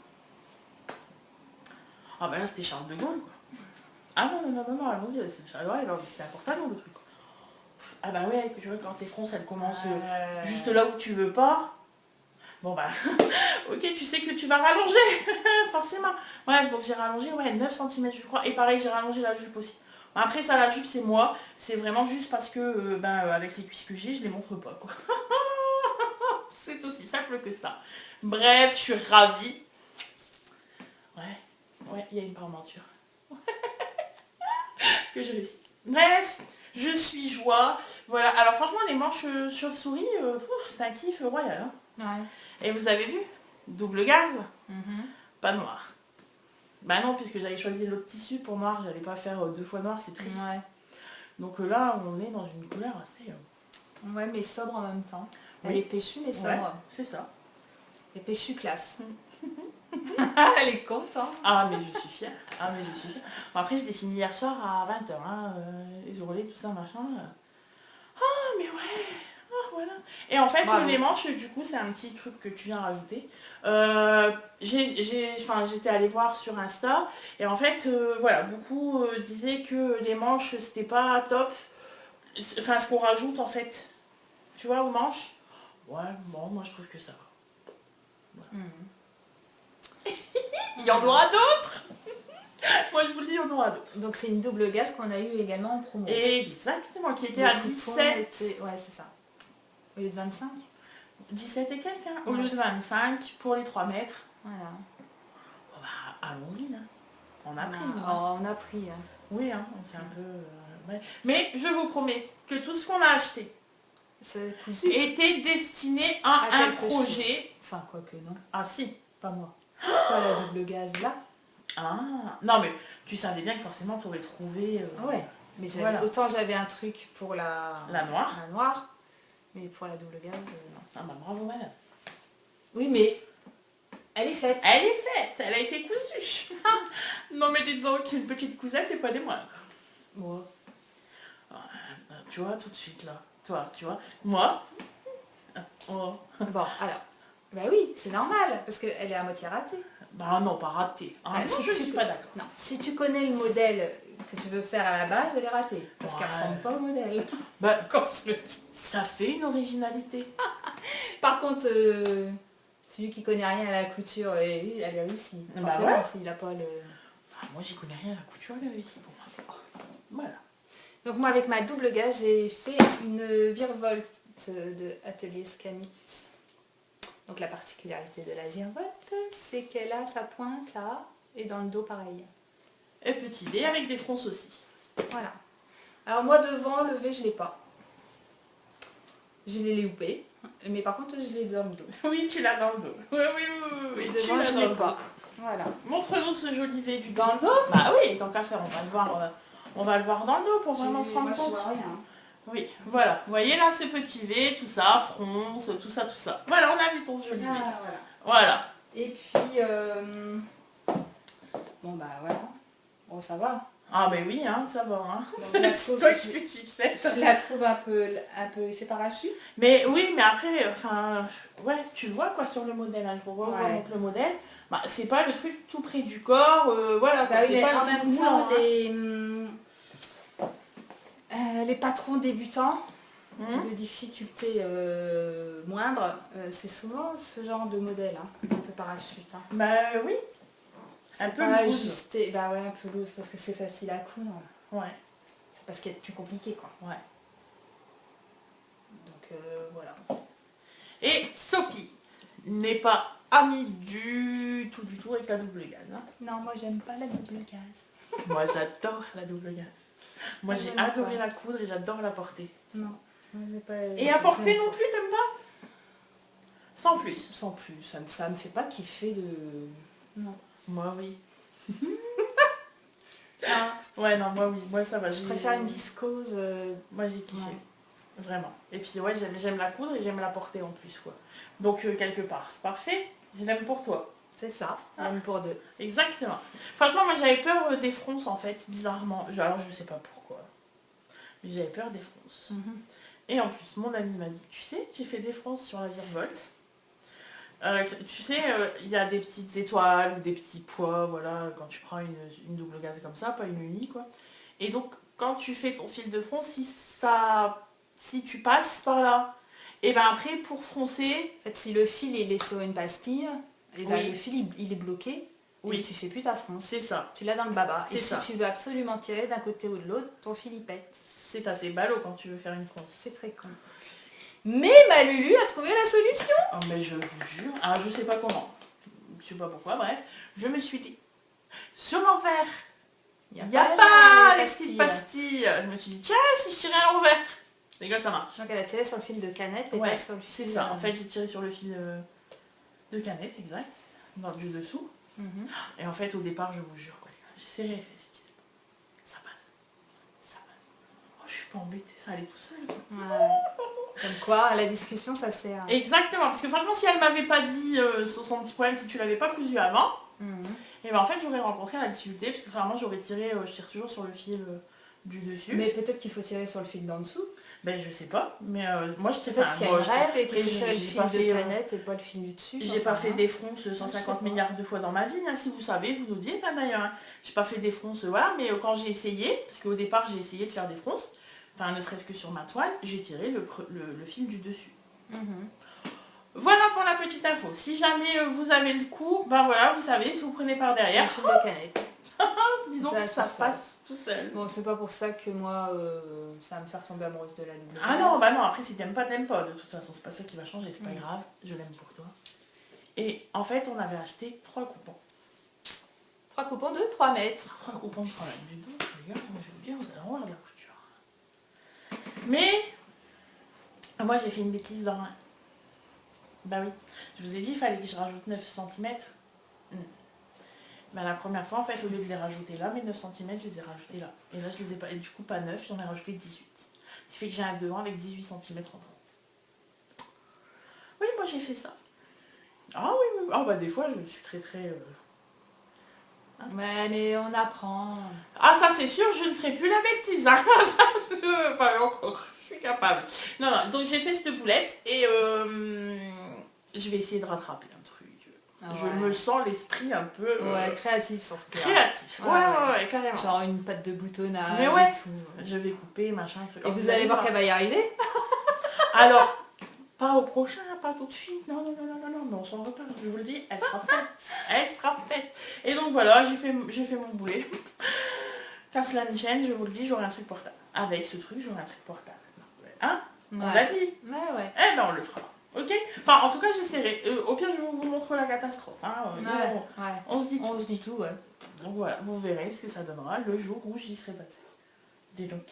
Ah ben là, c'était Charles de Gaulle, quoi. Ah non, allons-y, c'est Charles de Gaulle, c'était important, le truc. Ah bah ouais, tu vois, quand tes fronces, elles commencent juste là où tu veux pas. Bon bah, ok, tu sais que tu vas rallonger, forcément. Bref, donc j'ai rallongé, 9 cm je crois. Et pareil, j'ai rallongé la jupe aussi. Après ça, la jupe, c'est moi. C'est vraiment juste parce que, avec les cuisses que j'ai, je les montre pas, quoi. C'est aussi simple que ça. Bref, je suis ravie. Ouais, il y a une parmenture. Que j'ai réussi. Bref, je suis joie. Voilà, alors franchement, les manches chauve-souris, c'est un kiff royal. Hein. Ouais. Et vous avez vu, double gaz, pas noir. Bah non, puisque j'avais choisi l'autre tissu pour noir, j'allais pas faire 2 fois noir, c'est triste. Ouais. Donc là, on est dans une couleur assez... Ouais, mais sobre en même temps. Oui. Elle est péchue, mais sobre. Ouais, c'est ça. Et péchue classe. Elle est contente. Ah, mais je suis fière. Bon, après, je l'ai fini hier soir à 20h, les ourlets, tout ça, machin. Ah, mais ouais. Ah, voilà. Et en fait, les manches, du coup, c'est un petit truc que tu viens rajouter. J'étais allée voir sur Insta, et en fait, voilà, beaucoup disaient que les manches, c'était pas top. Enfin, ce qu'on rajoute, en fait, tu vois, aux manches. Ouais, bon, moi, je trouve que ça va. Voilà. Il y en aura d'autres. Moi, je vous le dis, il y en aura d'autres. Donc, c'est une double gaz qu'on a eu également en promo. Exactement, qui était à 17. Ouais, c'est ça. Au lieu de 25. 17 et quelques, au lieu de 25 pour les 3 mètres. Voilà. Bon, bah, allons-y. Hein. On a pris. On a pris. Hein. Oui, hein, c'est un peu... ouais. Mais je vous promets que tout ce qu'on a acheté était destiné à un projet. Enfin, quoi que non. Ah si. Pas moi. Pas la double gaz là. Ah, non mais tu savais bien que forcément tu aurais trouvé... Ouais, mais autant j'avais un truc pour la noire, mais pour la double gaz, non. Ah bah bravo madame. Oui, mais elle est faite. Elle a été cousue. Non mais dites donc, une petite cousette et pas des moindres. Moi. Tu vois, tout de suite là. Toi, tu vois. Moi. Oh. Bon, alors. Bah oui, c'est normal, parce qu'elle est à moitié ratée. Bah non, pas ratée. Ah, non, je suis pas d'accord. Non, si tu connais le modèle que tu veux faire à la base, elle est ratée. Parce qu'elle ressemble pas au modèle. Bah, quand se le dit, ça fait une originalité. Par contre, celui qui connaît rien à la couture, elle a réussi. Bah ouais. S'il a pas le... Ah, moi, j'y connais rien à la couture, elle a réussi pour moi. Voilà. Donc moi, avec ma double gaz, j'ai fait une virevolte de Atelier Scanit. Donc la particularité de la virevolte, c'est qu'elle a sa pointe là, et dans le dos pareil. Et petit V avec des fronces aussi. Voilà. Alors moi devant, le V je l'ai pas. Je l'ai loupé, mais par contre je l'ai dans le dos. Oui, tu l'as dans le dos. Oui. Devant je l'ai pas. Voilà. Montre-nous ce joli V du dos. Dans le dos? Bah oui, tant qu'à faire, on va le voir dans le dos pour vraiment se rendre compte. Oui, voilà. Vous voyez là ce petit V, tout ça, fronce, tout ça. Voilà, on a vu ton joli V. Voilà. Et puis, bon bah voilà. Bon, ça va. Ah ben oui, hein, ça va. Hein. C'est toi qui fais de fixette. Je la trouve un peu effet parachute. Mais oui, mais après, ouais, tu le vois quoi sur le modèle. Hein, je vous vois donc le modèle. Bah, c'est pas le truc tout près du corps, voilà. Bah, c'est pas en même temps, les patrons débutants de difficultés moindres, c'est souvent ce genre de modèle, hein, un peu parachute. Hein. Bah oui. Un peu loose. Ajusté, bah ouais, un peu loose parce que c'est facile à coudre. Ouais. C'est parce qu'il y a de plus compliqué quoi. Ouais. Donc voilà. Et Sophie n'est pas amie du tout avec la double gaz. Hein. Non, moi j'aime pas la double gaz. Moi j'adore la double gaz. Moi j'ai adoré la coudre et j'adore la porter. Non, moi j'ai pas... Et à porter non plus, t'aimes pas? Sans plus. Sans plus. Ça me fait pas kiffer de... Non. Moi, oui. Ah, Ouais, non, moi, oui. Moi, ça va. je préfère une viscose. Moi, j'ai kiffé. Ouais. Vraiment. Et puis, ouais, j'aime la coudre et j'aime la porter en plus, quoi. Donc, quelque part, c'est parfait. Je l'aime pour toi. C'est ça, même pour deux. Exactement. Franchement, moi, j'avais peur des fronces, en fait, bizarrement. Alors, je sais pas pourquoi. Mais j'avais peur des fronces. Et en plus, mon ami m'a dit, tu sais, j'ai fait des fronces sur la virevolte. Tu sais, il y a des petites étoiles ou des petits pois, voilà, quand tu prends une double gaze comme ça, pas une unie, quoi. Et donc, quand tu fais ton fil de fronce, si tu passes par là, et ben après, pour froncer... En fait, si le fil il est sur une pastille, et ben Oui. le fil il est bloqué, Oui. et tu fais plus ta fronce. C'est ça. Tu l'as dans le baba. C'est Et ça. si tu veux absolument tirer d'un côté ou de l'autre, ton fil il pète. C'est assez ballot quand tu veux faire une fronce. C'est très con. Mais ma Lulu a trouvé la solution. Oh, mais je vous jure, alors je sais pas comment, je sais pas pourquoi, bref, je me suis dit, sur l'envers, il n'y a pas les petites pastilles. Je me suis dit, tiens, si je tirais à l'envers, les gars, ça marche. Donc elle a tiré sur le fil de canette et Ouais, pas sur le fil... c'est ça, en fait j'ai tiré sur le fil de canette, exact, du dessous. Et en fait au départ, je vous jure, quoi, j'ai serré les fesses, je disais, ça passe. Oh, je suis pas embêtée, ça allait tout seul. Ouais. Comme quoi, la discussion, ça sert. Exactement, parce que franchement, si elle m'avait pas dit son petit problème, si tu l'avais pas cousu avant, et ben en fait j'aurais rencontré la difficulté, parce que vraiment j'aurais tiré, je tire toujours sur le fil du dessus. Mais peut-être qu'il faut tirer sur le fil d'en dessous. Ben je sais pas, mais moi je tire... Peut-être qu'il y a une règle et qu'il faut tirer le j'ai fil pas de fait, canette et pas le fil du dessus. j'ai pas fait des fronces 150 milliards de fois dans ma vie, hein, si vous savez, vous nous dites, hein, d'ailleurs. Hein. J'ai pas fait des fronces, voilà, mais quand j'ai essayé, parce qu'au départ j'ai essayé de faire des fronces, enfin ne serait-ce que sur ma toile, j'ai tiré le fil du dessus. Voilà pour la petite info. Si jamais vous avez le coup, ben voilà, vous savez, si vous prenez par derrière, Le fil de canette. dis donc ça passe tout seul. Bon, c'est pas pour ça que moi, ça va me faire tomber amoureuse de la double. Ah non, bah non, après si t'aimes pas, t'aimes pas. De toute façon, c'est pas ça qui va changer, c'est pas grave, je l'aime pour toi. Et en fait, on avait acheté 3 coupons. 3 coupons de 3 mètres. 3 coupons de 3 mètres. Du dos, les gars, moi je veux bien, vous allez avoir de la couture. Mais, moi j'ai fait une bêtise dans un... Bah oui, je vous ai dit, il fallait que je rajoute 9 cm. Bah la première fois, en fait, au lieu de les rajouter là, mes 9 cm, je les ai rajoutés là. Et là, je les ai pas... Et du coup, pas 9, j'en ai rajouté 18. Ce qui fait que j'ai un devant avec 18 cm en trop. Oui, moi j'ai fait ça. Ah oui, oui. Ah bah des fois, je suis très... Ouais, mais on apprend. Ah ça c'est sûr, je ne ferai plus la bêtise. Hein. Ça, enfin encore, je suis capable. Non, non, donc j'ai fait cette boulette et je vais essayer de rattraper un truc. Ah Je ouais. me sens l'esprit un peu... Ouais, créatif sur ce cas. Créatif. Ouais, carrément. Genre une pâte de boutonnage Mais ouais. et tout. Je vais couper, machin, truc. Et vous allez voir qu'elle va y arriver. Alors, pas au prochain, pas tout de suite. Non, mais on s'en reparle. Je vous le dis, elle sera faite. Elle sera faite. Et donc voilà, j'ai fait mon boulet. Qu'à cela ne tienne, je vous le dis, j'aurai un truc portable. Avec ce truc, j'aurai un truc portable. Hein? Ouais. On l'a dit. Ouais. Eh ben on le fera. Ok? Enfin, en tout cas, j'essaierai. Au pire, je vous montre la catastrophe. Hein. On se dit tout. On se dit tout, ouais. Donc voilà, vous verrez ce que ça donnera le jour où j'y serai passée. Dis donc.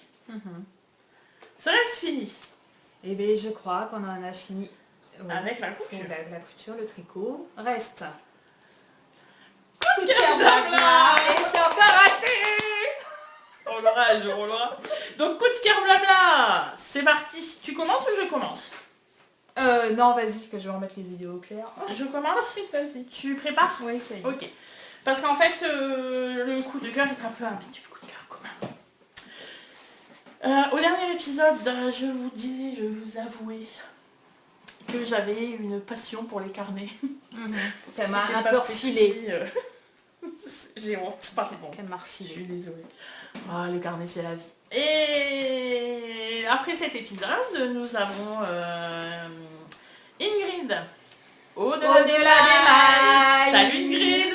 Serait-ce fini? Eh bien, je crois qu'on en a fini. Avec la couture. Avec la couture, le tricot. Reste. Coup de cœur blabla. Et c'est encore raté. On l'aura. Donc, coup de cœur blabla. C'est parti. Tu commences ou je commence? Non, vas-y, que je vais remettre les idées au clair. Je commence? Vas-y. Tu prépares? Oui, ça y est. Ok. Parce qu'en fait, le coup de cœur est un peu un petit coup de cœur quand même. Au dernier épisode, je vous avouais que j'avais une passion pour les carnets. Ça m'a un peu refilé. J'ai honte, pardon. Elle m'a Je refilé. suis désolée. Ah, les carnets, c'est la vie. Et après cet épisode, nous avons Ingrid. Au-delà des mailles. Salut Ingrid.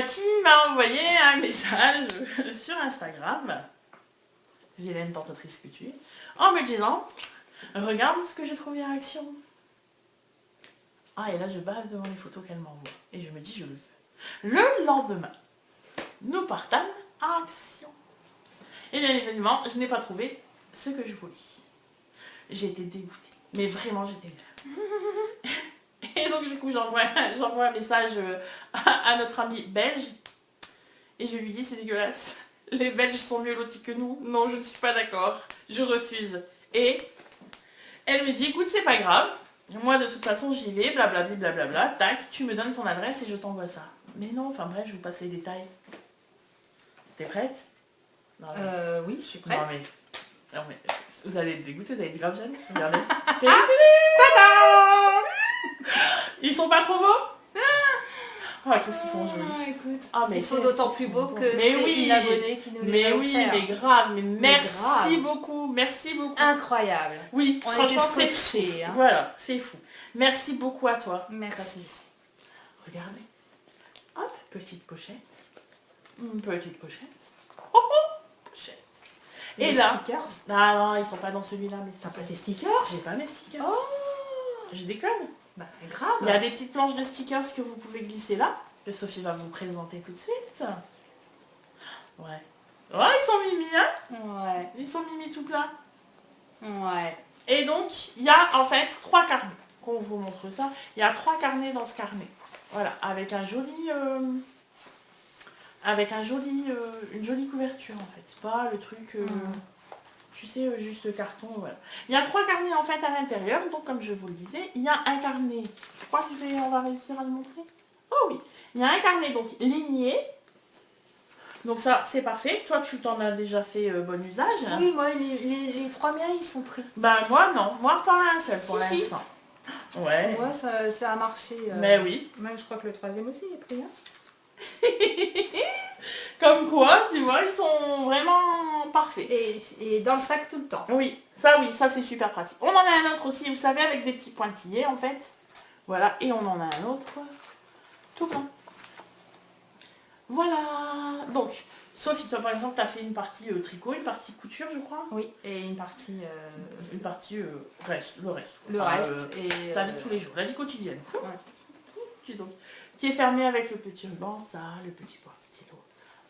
Qui m'a envoyé un message sur Instagram. Vilaine tentatrice que tu es. En me disant, regarde ce que j'ai trouvé en action. Ah, et là, je bave devant les photos qu'elle m'envoie. Et je me dis, je le fais. Le lendemain, nous partâmes à action. Et bien évidemment, je n'ai pas trouvé ce que je voulais. J'ai été dégoûtée. Mais vraiment, j'étais là. Et donc du coup j'envoie un message à notre ami belge et je lui dis c'est dégueulasse. Les Belges sont mieux lotis que nous. Non, je ne suis pas d'accord. Je refuse. Et elle me dit écoute c'est pas grave. Moi de toute façon j'y vais, blablabla, blablabla, tac, tu me donnes ton adresse et je t'envoie ça. Mais non, enfin bref, je vous passe les détails. T'es prête? Non, mais... Oui, je suis prête. Non mais vous allez être dégoûtés, vous allez être grave jaloux. Regardez. Ils sont pas trop beaux? Oh, qu'est-ce qu'ils sont jolis. Écoute, Mais ils sont d'autant plus beaux que c'est une abonnée qui nous les mais a oui, offerts. mais grave, mais merci grave. beaucoup, merci beaucoup. Incroyable. Oui, On était franchement, c'est scotchés. fou. Voilà, c'est fou. Merci beaucoup à toi. Merci. Regardez. Hop, petite pochette. Une petite pochette. Oh, oh, pochette. Et là, stickers? Ah non, ils sont pas dans celui-là, mais T'as pas tes stickers? J'ai pas mes stickers. Oh, Je déconne. bah grave. Il y a des petites planches de stickers que vous pouvez glisser là, que Sophie va vous présenter tout de suite. Ouais. Ouais, ils sont mimi, hein? Ouais. Ils sont mimi tout plein. Ouais. Et donc, il y a en fait 3 carnets. Qu'on vous montre ça. Il y a 3 carnets dans ce carnet. Voilà, avec un joli... une jolie couverture en fait. C'est pas le truc... tu sais, juste le carton, voilà. Il y a 3 carnets en fait à l'intérieur. Donc, comme je vous le disais, il y a un carnet... Je crois qu'on va réussir à le montrer. Oh oui. Il y a un carnet donc ligné. Donc ça, c'est parfait. Toi, tu t'en as déjà fait bon usage. Oui, moi, les 3 miens, ils sont pris. Bah moi, non. Moi, pas un seul pour Si, si. l'instant. Ouais. Moi, ça a marché. Mais oui. Moi, je crois que le 3e aussi est pris. Hein. Comme quoi, tu vois, ils sont vraiment parfaits. Et dans le sac tout le temps. Oui, ça c'est super pratique. On en a un autre aussi, vous savez, avec des petits pointillés en fait. Voilà, et on en a un autre tout plein. Voilà. Donc, Sophie, toi par exemple, tu as fait une partie tricot, une partie couture, je crois. Oui, et une partie... Une partie reste, le reste. Le reste. Et la vie de tous les jours, la vie quotidienne. Ouais. Donc, qui est fermée avec le petit ruban, ça, le petit porte-stylo.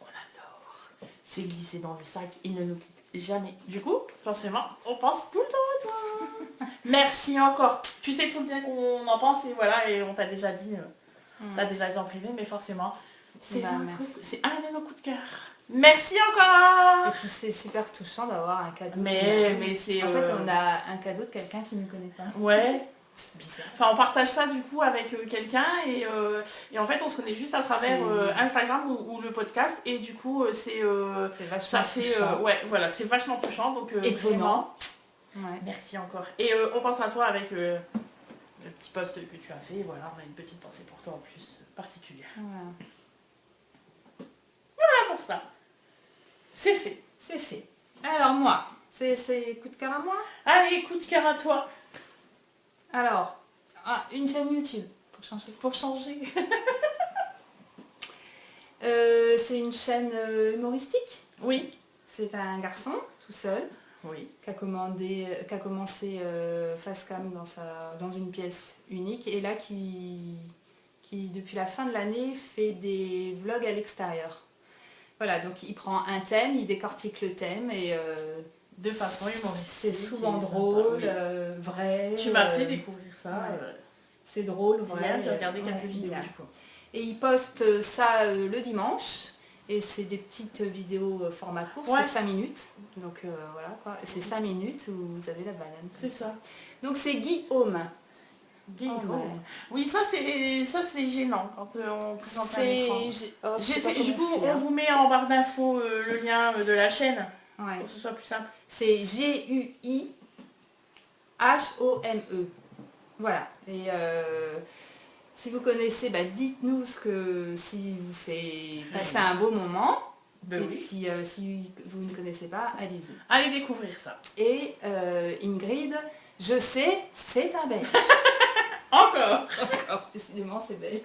On adore. C'est glissé dans le sac, il ne nous quitte jamais. Du coup, forcément, on pense tout le temps à toi. Merci encore. Tu sais tout bien qu'on en pense et voilà, et on t'a déjà dit, en privé, mais forcément, c'est un de nos coups de cœur. Merci encore. Et puis c'est super touchant d'avoir un cadeau. Mais c'est... En fait, on a un cadeau de quelqu'un qui ne connaît pas. Ouais. C'est bizarre. Enfin, on partage ça du coup avec quelqu'un et en fait on se connaît juste à travers Instagram ou le podcast et du coup c'est vachement ça fait touchant. ouais voilà, c'est vachement touchant donc étonnant. Ouais. Merci encore. Et on pense à toi avec le petit post que tu as fait, voilà, on a une petite pensée pour toi en plus particulière. Voilà pour ça. C'est fait. C'est fait. Alors moi, c'est coup de cœur à moi. Allez, coup de cœur à toi. Alors, une chaîne YouTube, pour changer. C'est une chaîne humoristique. Oui. C'est un garçon, tout seul, oui. qui a commencé face cam dans une pièce unique, et là qui, depuis la fin de l'année, fait des vlogs à l'extérieur. Voilà, donc il prend un thème, il décortique le thème, et... de façon humoristique. C'est souvent drôle, vrai. Tu m'as fait découvrir ça. Ouais. C'est drôle, vrai. Hier, j'ai regardé quelques vidéos. Et il poste ça le dimanche. Et c'est des petites vidéos format court, c'est 5 minutes. Donc voilà quoi. C'est 5 minutes où vous avez la banane. C'est ça. Donc c'est Guillaume. Guillaume. Oh, ouais. Oui, ça c'est gênant quand on présente un écran. Du coup, on vous met en barre d'infos le lien de la chaîne. Ouais. Pour que ce soit plus simple. C'est Guihome. Voilà. Et si vous connaissez, dites-nous si vous fait passer un beau moment. Et puis si vous ne connaissez pas, allez-y. Allez découvrir ça. Et Ingrid, je sais, c'est un Belge. Encore, décidément c'est belge.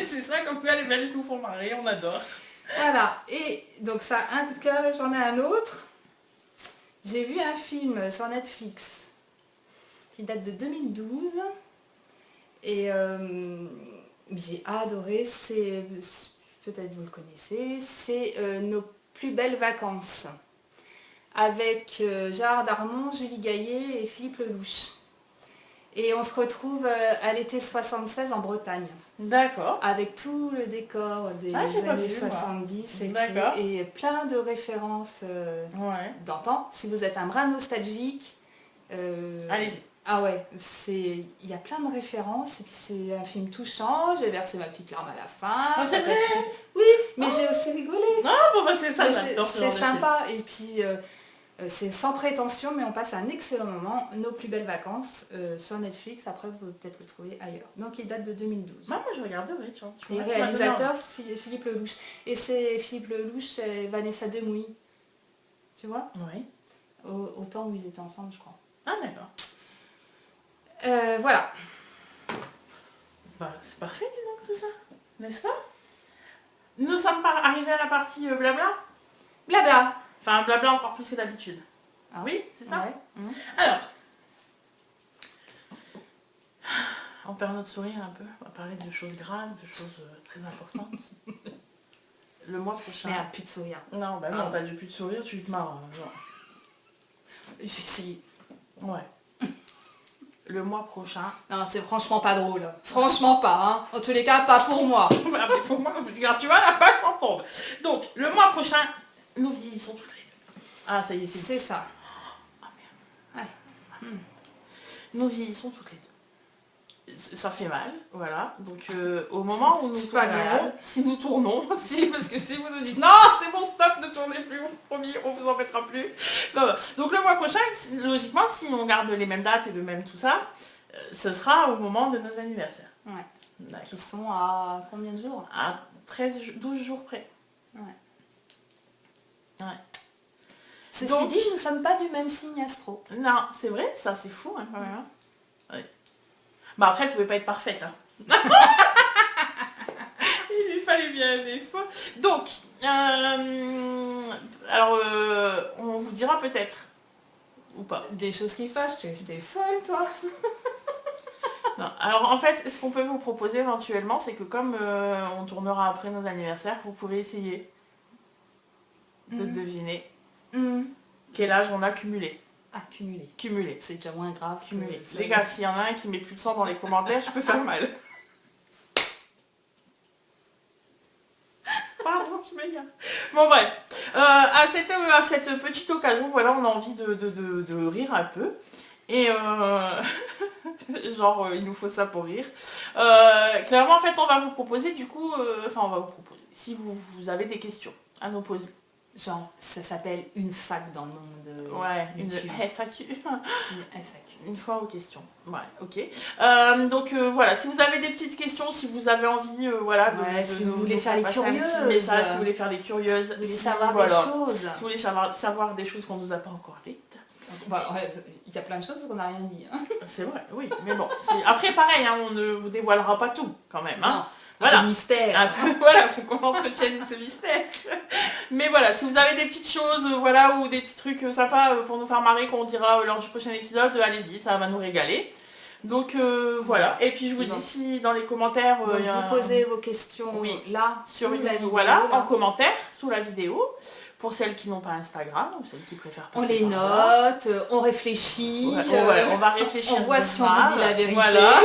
C'est ça, comme quoi les Belges nous font marrer, on adore. Voilà, et donc ça, un coup de cœur, j'en ai un autre. J'ai vu un film sur Netflix qui date de 2012 et j'ai adoré, c'est, peut-être vous le connaissez, c'est Nos plus belles vacances avec Gérard Darmon, Julie Gaillet et Philippe Lelouch. Et on se retrouve à l'été 76 en Bretagne. D'accord. Avec tout le décor des années 70 et, et plein de références d'antan. Si vous êtes un brin nostalgique, allez-y. Ah ouais, il y a plein de références et puis c'est un film touchant. J'ai versé ma petite larme à la fin. Oh, c'est vrai. Oui, mais j'ai aussi rigolé. Non, bon, bah, c'est ça, c'est sympa. Et puis c'est sans prétention, mais on passe un excellent moment. Nos plus belles vacances sur Netflix. Après, vous pouvez peut-être le trouver ailleurs. Donc il date de 2012. Moi je regarderai, tu vois. Et réalisateur Philippe Lelouch. Et c'est Philippe Lelouch et Vanessa Demouy. Tu vois? Oui. Au temps où ils étaient ensemble, je crois. Ah d'accord. Voilà. Bah, c'est parfait, dis donc, tout ça. N'est-ce pas? Nous sommes pas arrivés à la partie blabla. Blabla. Enfin, blabla encore plus que d'habitude. Ah. Oui, c'est ça? Ouais. Alors, on perd notre sourire un peu. On va parler de choses graves, de choses très importantes. Le mois prochain... Mais plus de sourire. Non, bah non, t'as du plus de sourire, tu te marres. Je vais essayer. Ouais. Le mois prochain. Non, c'est franchement pas drôle. Franchement pas, hein. En tous les cas, pas pour moi. Mais pour moi, tu vois, la page s'en tombe. Donc, le mois prochain, nous vieillissons toutes les deux. Ah, ça y est, c'est ça. Ah merde. Ouais. Nous vieillissons toutes les deux. Ça fait mal, voilà. Donc, au moment où nous tournons, si nous tournons, parce que si vous nous dites non, c'est bon, stop, ne tournez plus, promis, on vous en mettra plus. Non. Donc, le mois prochain, logiquement, si on garde les mêmes dates et le même tout ça, ce sera au moment de nos anniversaires. Ouais. Qui sont à combien de jours? À 12 jours près. Ouais. Ceci dit, nous ne sommes pas du même signe astro. Non, c'est vrai, ça c'est fou hein, quand même. Hein. Ouais. Bah après, elle pouvait pas être parfaite. Hein. Il lui fallait bien des fois. Donc, alors, on vous dira peut-être, ou pas. Des choses qui fâchent, t'es folle toi. Non. Alors en fait, ce qu'on peut vous proposer éventuellement, c'est que comme on tournera après nos anniversaires, vous pouvez essayer de deviner quel âge on a cumulé. Ah, cumulé. C'est déjà moins grave. Cumulé. Les gars, s'il y en a un qui met plus de sang dans les commentaires, je peux faire mal. Pardon, je m'égare. Bon bref. À cette petite occasion, voilà, on a envie de rire un peu. Et genre, il nous faut ça pour rire. Clairement, en fait, on va vous proposer, du coup, on va vous proposer, si vous avez des questions à nous poser. Genre, ça s'appelle une fac dans le monde. Ouais, une FAQ. Une FAQ. Une fois aux questions. Ouais, ok. Donc voilà, si vous avez des petites questions, si vous avez envie, voilà, si vous voulez faire les curieuses, message, si vous voulez faire les curieuses, vous voulez savoir des choses, si vous voulez savoir des choses qu'on nous a pas encore dites. Bah, il y a plein de choses qu'on n'a rien dit. Hein. C'est vrai, oui, mais bon. Après, pareil, hein, on ne vous dévoilera pas tout, quand même. Hein. Non. Voilà. Un mystère. Voilà, faut qu'on entretienne ce mystère. Mais voilà, si vous avez des petites choses, voilà, ou des petits trucs sympas pour nous faire marrer qu'on dira lors du prochain épisode, allez-y, ça va nous régaler. Donc voilà. Et puis je vous dis si dans les commentaires, vous posez vos questions là sur la vidéo, voilà, en commentaire sous la vidéo. Pour celles qui n'ont pas Instagram, ou celles qui préfèrent passer on les note, on réfléchit. On va réfléchir. On voit si on vous dit la vérité. Voilà.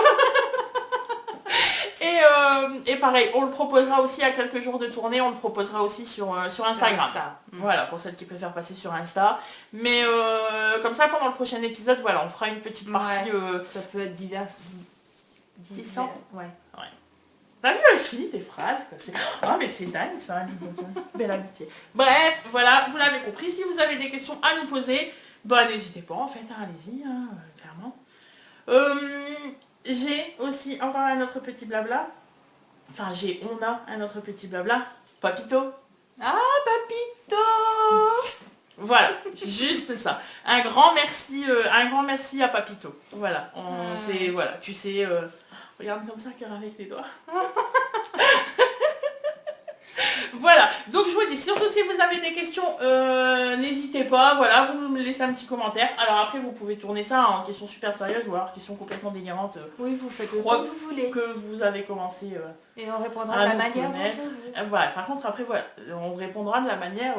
Et pareil, on le proposera aussi à quelques jours de tournée, on le proposera aussi sur Instagram. Voilà, pour celles qui préfèrent passer sur Insta. Mais comme ça, pendant le prochain épisode, voilà, on fera une petite partie... ça peut être divers. 600. Ouais. T'as vu, je finis tes phrases, quoi. Oh, mais c'est dingue, ça, dis donc, belle amitié. Bref, voilà, vous l'avez compris. Si vous avez des questions à nous poser, bah n'hésitez pas, en fait, hein, allez-y, hein, clairement. J'ai aussi encore un autre petit blabla. Enfin, on a un autre petit blabla. Papito. Ah, Papito. Voilà, juste ça. Un grand merci à Papito. Voilà, voilà, tu sais... Regarde comme ça, cœur avec les doigts. Voilà, donc je vous dis, surtout si vous avez des questions, n'hésitez pas, voilà, vous me me laisser un petit commentaire. Alors après, vous pouvez tourner ça en question super sérieuse ou alors question complètement délirante. Oui, vous faites comme vous voulez. Que vous avez commencé et on répondra de la manière dont vous voulez. Voilà, par contre, après, voilà, on répondra de la manière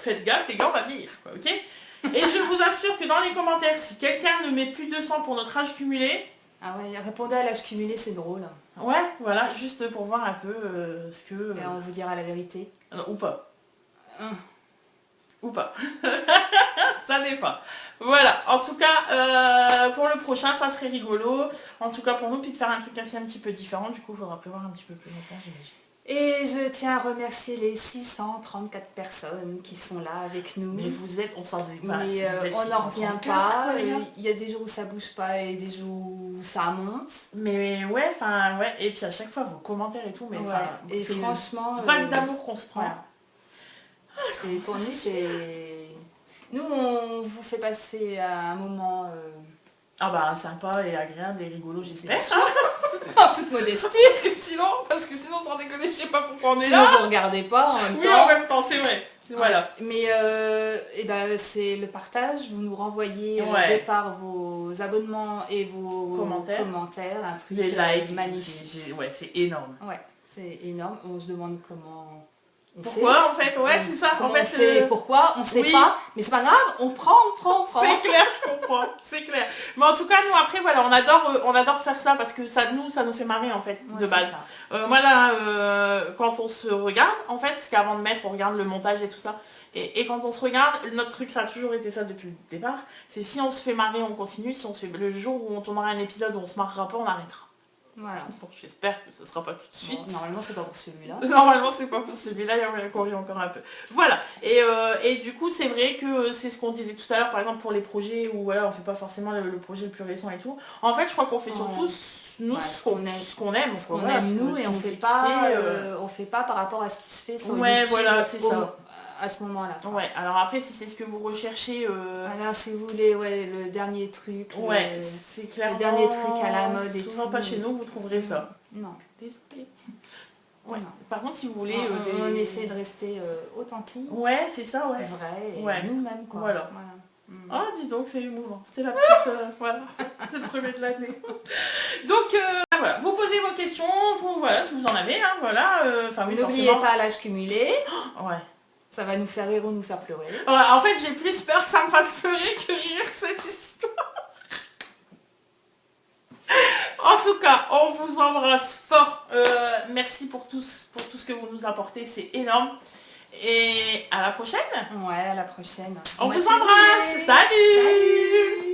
faites gaffe, les gars, on va vieillir, quoi, ok. Et je vous assure que dans les commentaires, si quelqu'un ne met plus de 200 pour notre âge cumulé... Ah ouais, répondez à l'âge cumulé, c'est drôle. Ouais, voilà, juste pour voir un peu ce que... Et on vous dira la vérité. Non, ou pas. Ou pas. Ça dépend. Voilà, en tout cas, pour le prochain, ça serait rigolo. En tout cas, pour nous, puis de faire un truc assez un petit peu différent. Du coup, il faudra prévoir un petit peu plus longtemps, j'imagine. Et je tiens à remercier les 634 personnes qui sont là avec nous. Mais vous êtes, on s'en est pas. Mais on n'en revient pas. Il y a des jours où ça bouge pas et des jours où ça monte. Mais ouais, enfin ouais. Et puis à chaque fois vos commentaires et tout. Mais ouais. Et franchement, vague d'amour qu'on se prend. Voilà. C'est pour nous, c'est. Nous, on vous fait passer un moment. Ah bah sympa et agréable et rigolo, j'espère. En toute modestie. Parce que sinon sans déconner, je sais pas pourquoi on est sinon, là. vous regardez pas en même temps. Oui, en même temps, c'est vrai. Voilà. Mais et ben, c'est le partage, vous nous renvoyez de par vos abonnements et vos commentaires un truc les likes magnifique. Ouais, c'est énorme. Ouais, c'est énorme. On se demande comment pourquoi en fait, ouais, c'est ça. En fait, pourquoi, on sait pas, mais c'est pas grave, on prend. C'est clair, je comprends, c'est clair. Mais en tout cas, nous après, voilà, on adore faire ça parce que ça nous fait marrer en fait, de base. Moi là, quand on se regarde, en fait, parce qu'avant de mettre, on regarde le montage et tout ça. Et quand on se regarde, notre truc, ça a toujours été ça depuis le départ. C'est si on se fait marrer, on continue. Si on se fait le jour où on tournera un épisode où on se marrera pas, on arrêtera. Voilà. Bon, j'espère que ça sera pas tout de suite. Bon, normalement c'est pas pour celui-là. Normalement c'est pas pour celui-là, il y a moyen qu'on rit encore un peu. Voilà. Et du coup c'est vrai que c'est ce qu'on disait tout à l'heure, par exemple pour les projets où voilà, on fait pas forcément le projet le plus récent et tout. En fait je crois qu'on fait surtout nous ce qu'on aime. Ce qu'on aime nous et on fait pas par rapport à ce qui se fait sur YouTube. Voilà, c'est ça. À ce moment-là. Ouais, alors après si c'est ce que vous recherchez... Alors si vous voulez le dernier truc. Ouais, c'est clairement... Le dernier truc à la mode et tout. Souvent pas chez nous, vous trouverez ça. Non. Désolée. Ouais. Par contre si vous voulez... on essaie de rester authentique. Ouais, c'est ça, ouais. Vrai et nous-mêmes quoi. Voilà. Ah, dis donc, c'est émouvant. C'était la petite... voilà, c'est le premier de l'année. Donc, voilà, vous posez vos questions, voilà, si vous en avez, hein, voilà. N'oubliez pas l'âge cumulé. Ouais. Ça va nous faire rire ou nous faire pleurer. Ouais, en fait, j'ai plus peur que ça me fasse pleurer que rire cette histoire. En tout cas, on vous embrasse fort. Merci pour tout ce que vous nous apportez, c'est énorme. Et à la prochaine. Ouais, à la prochaine. On vous embrasse. Salut.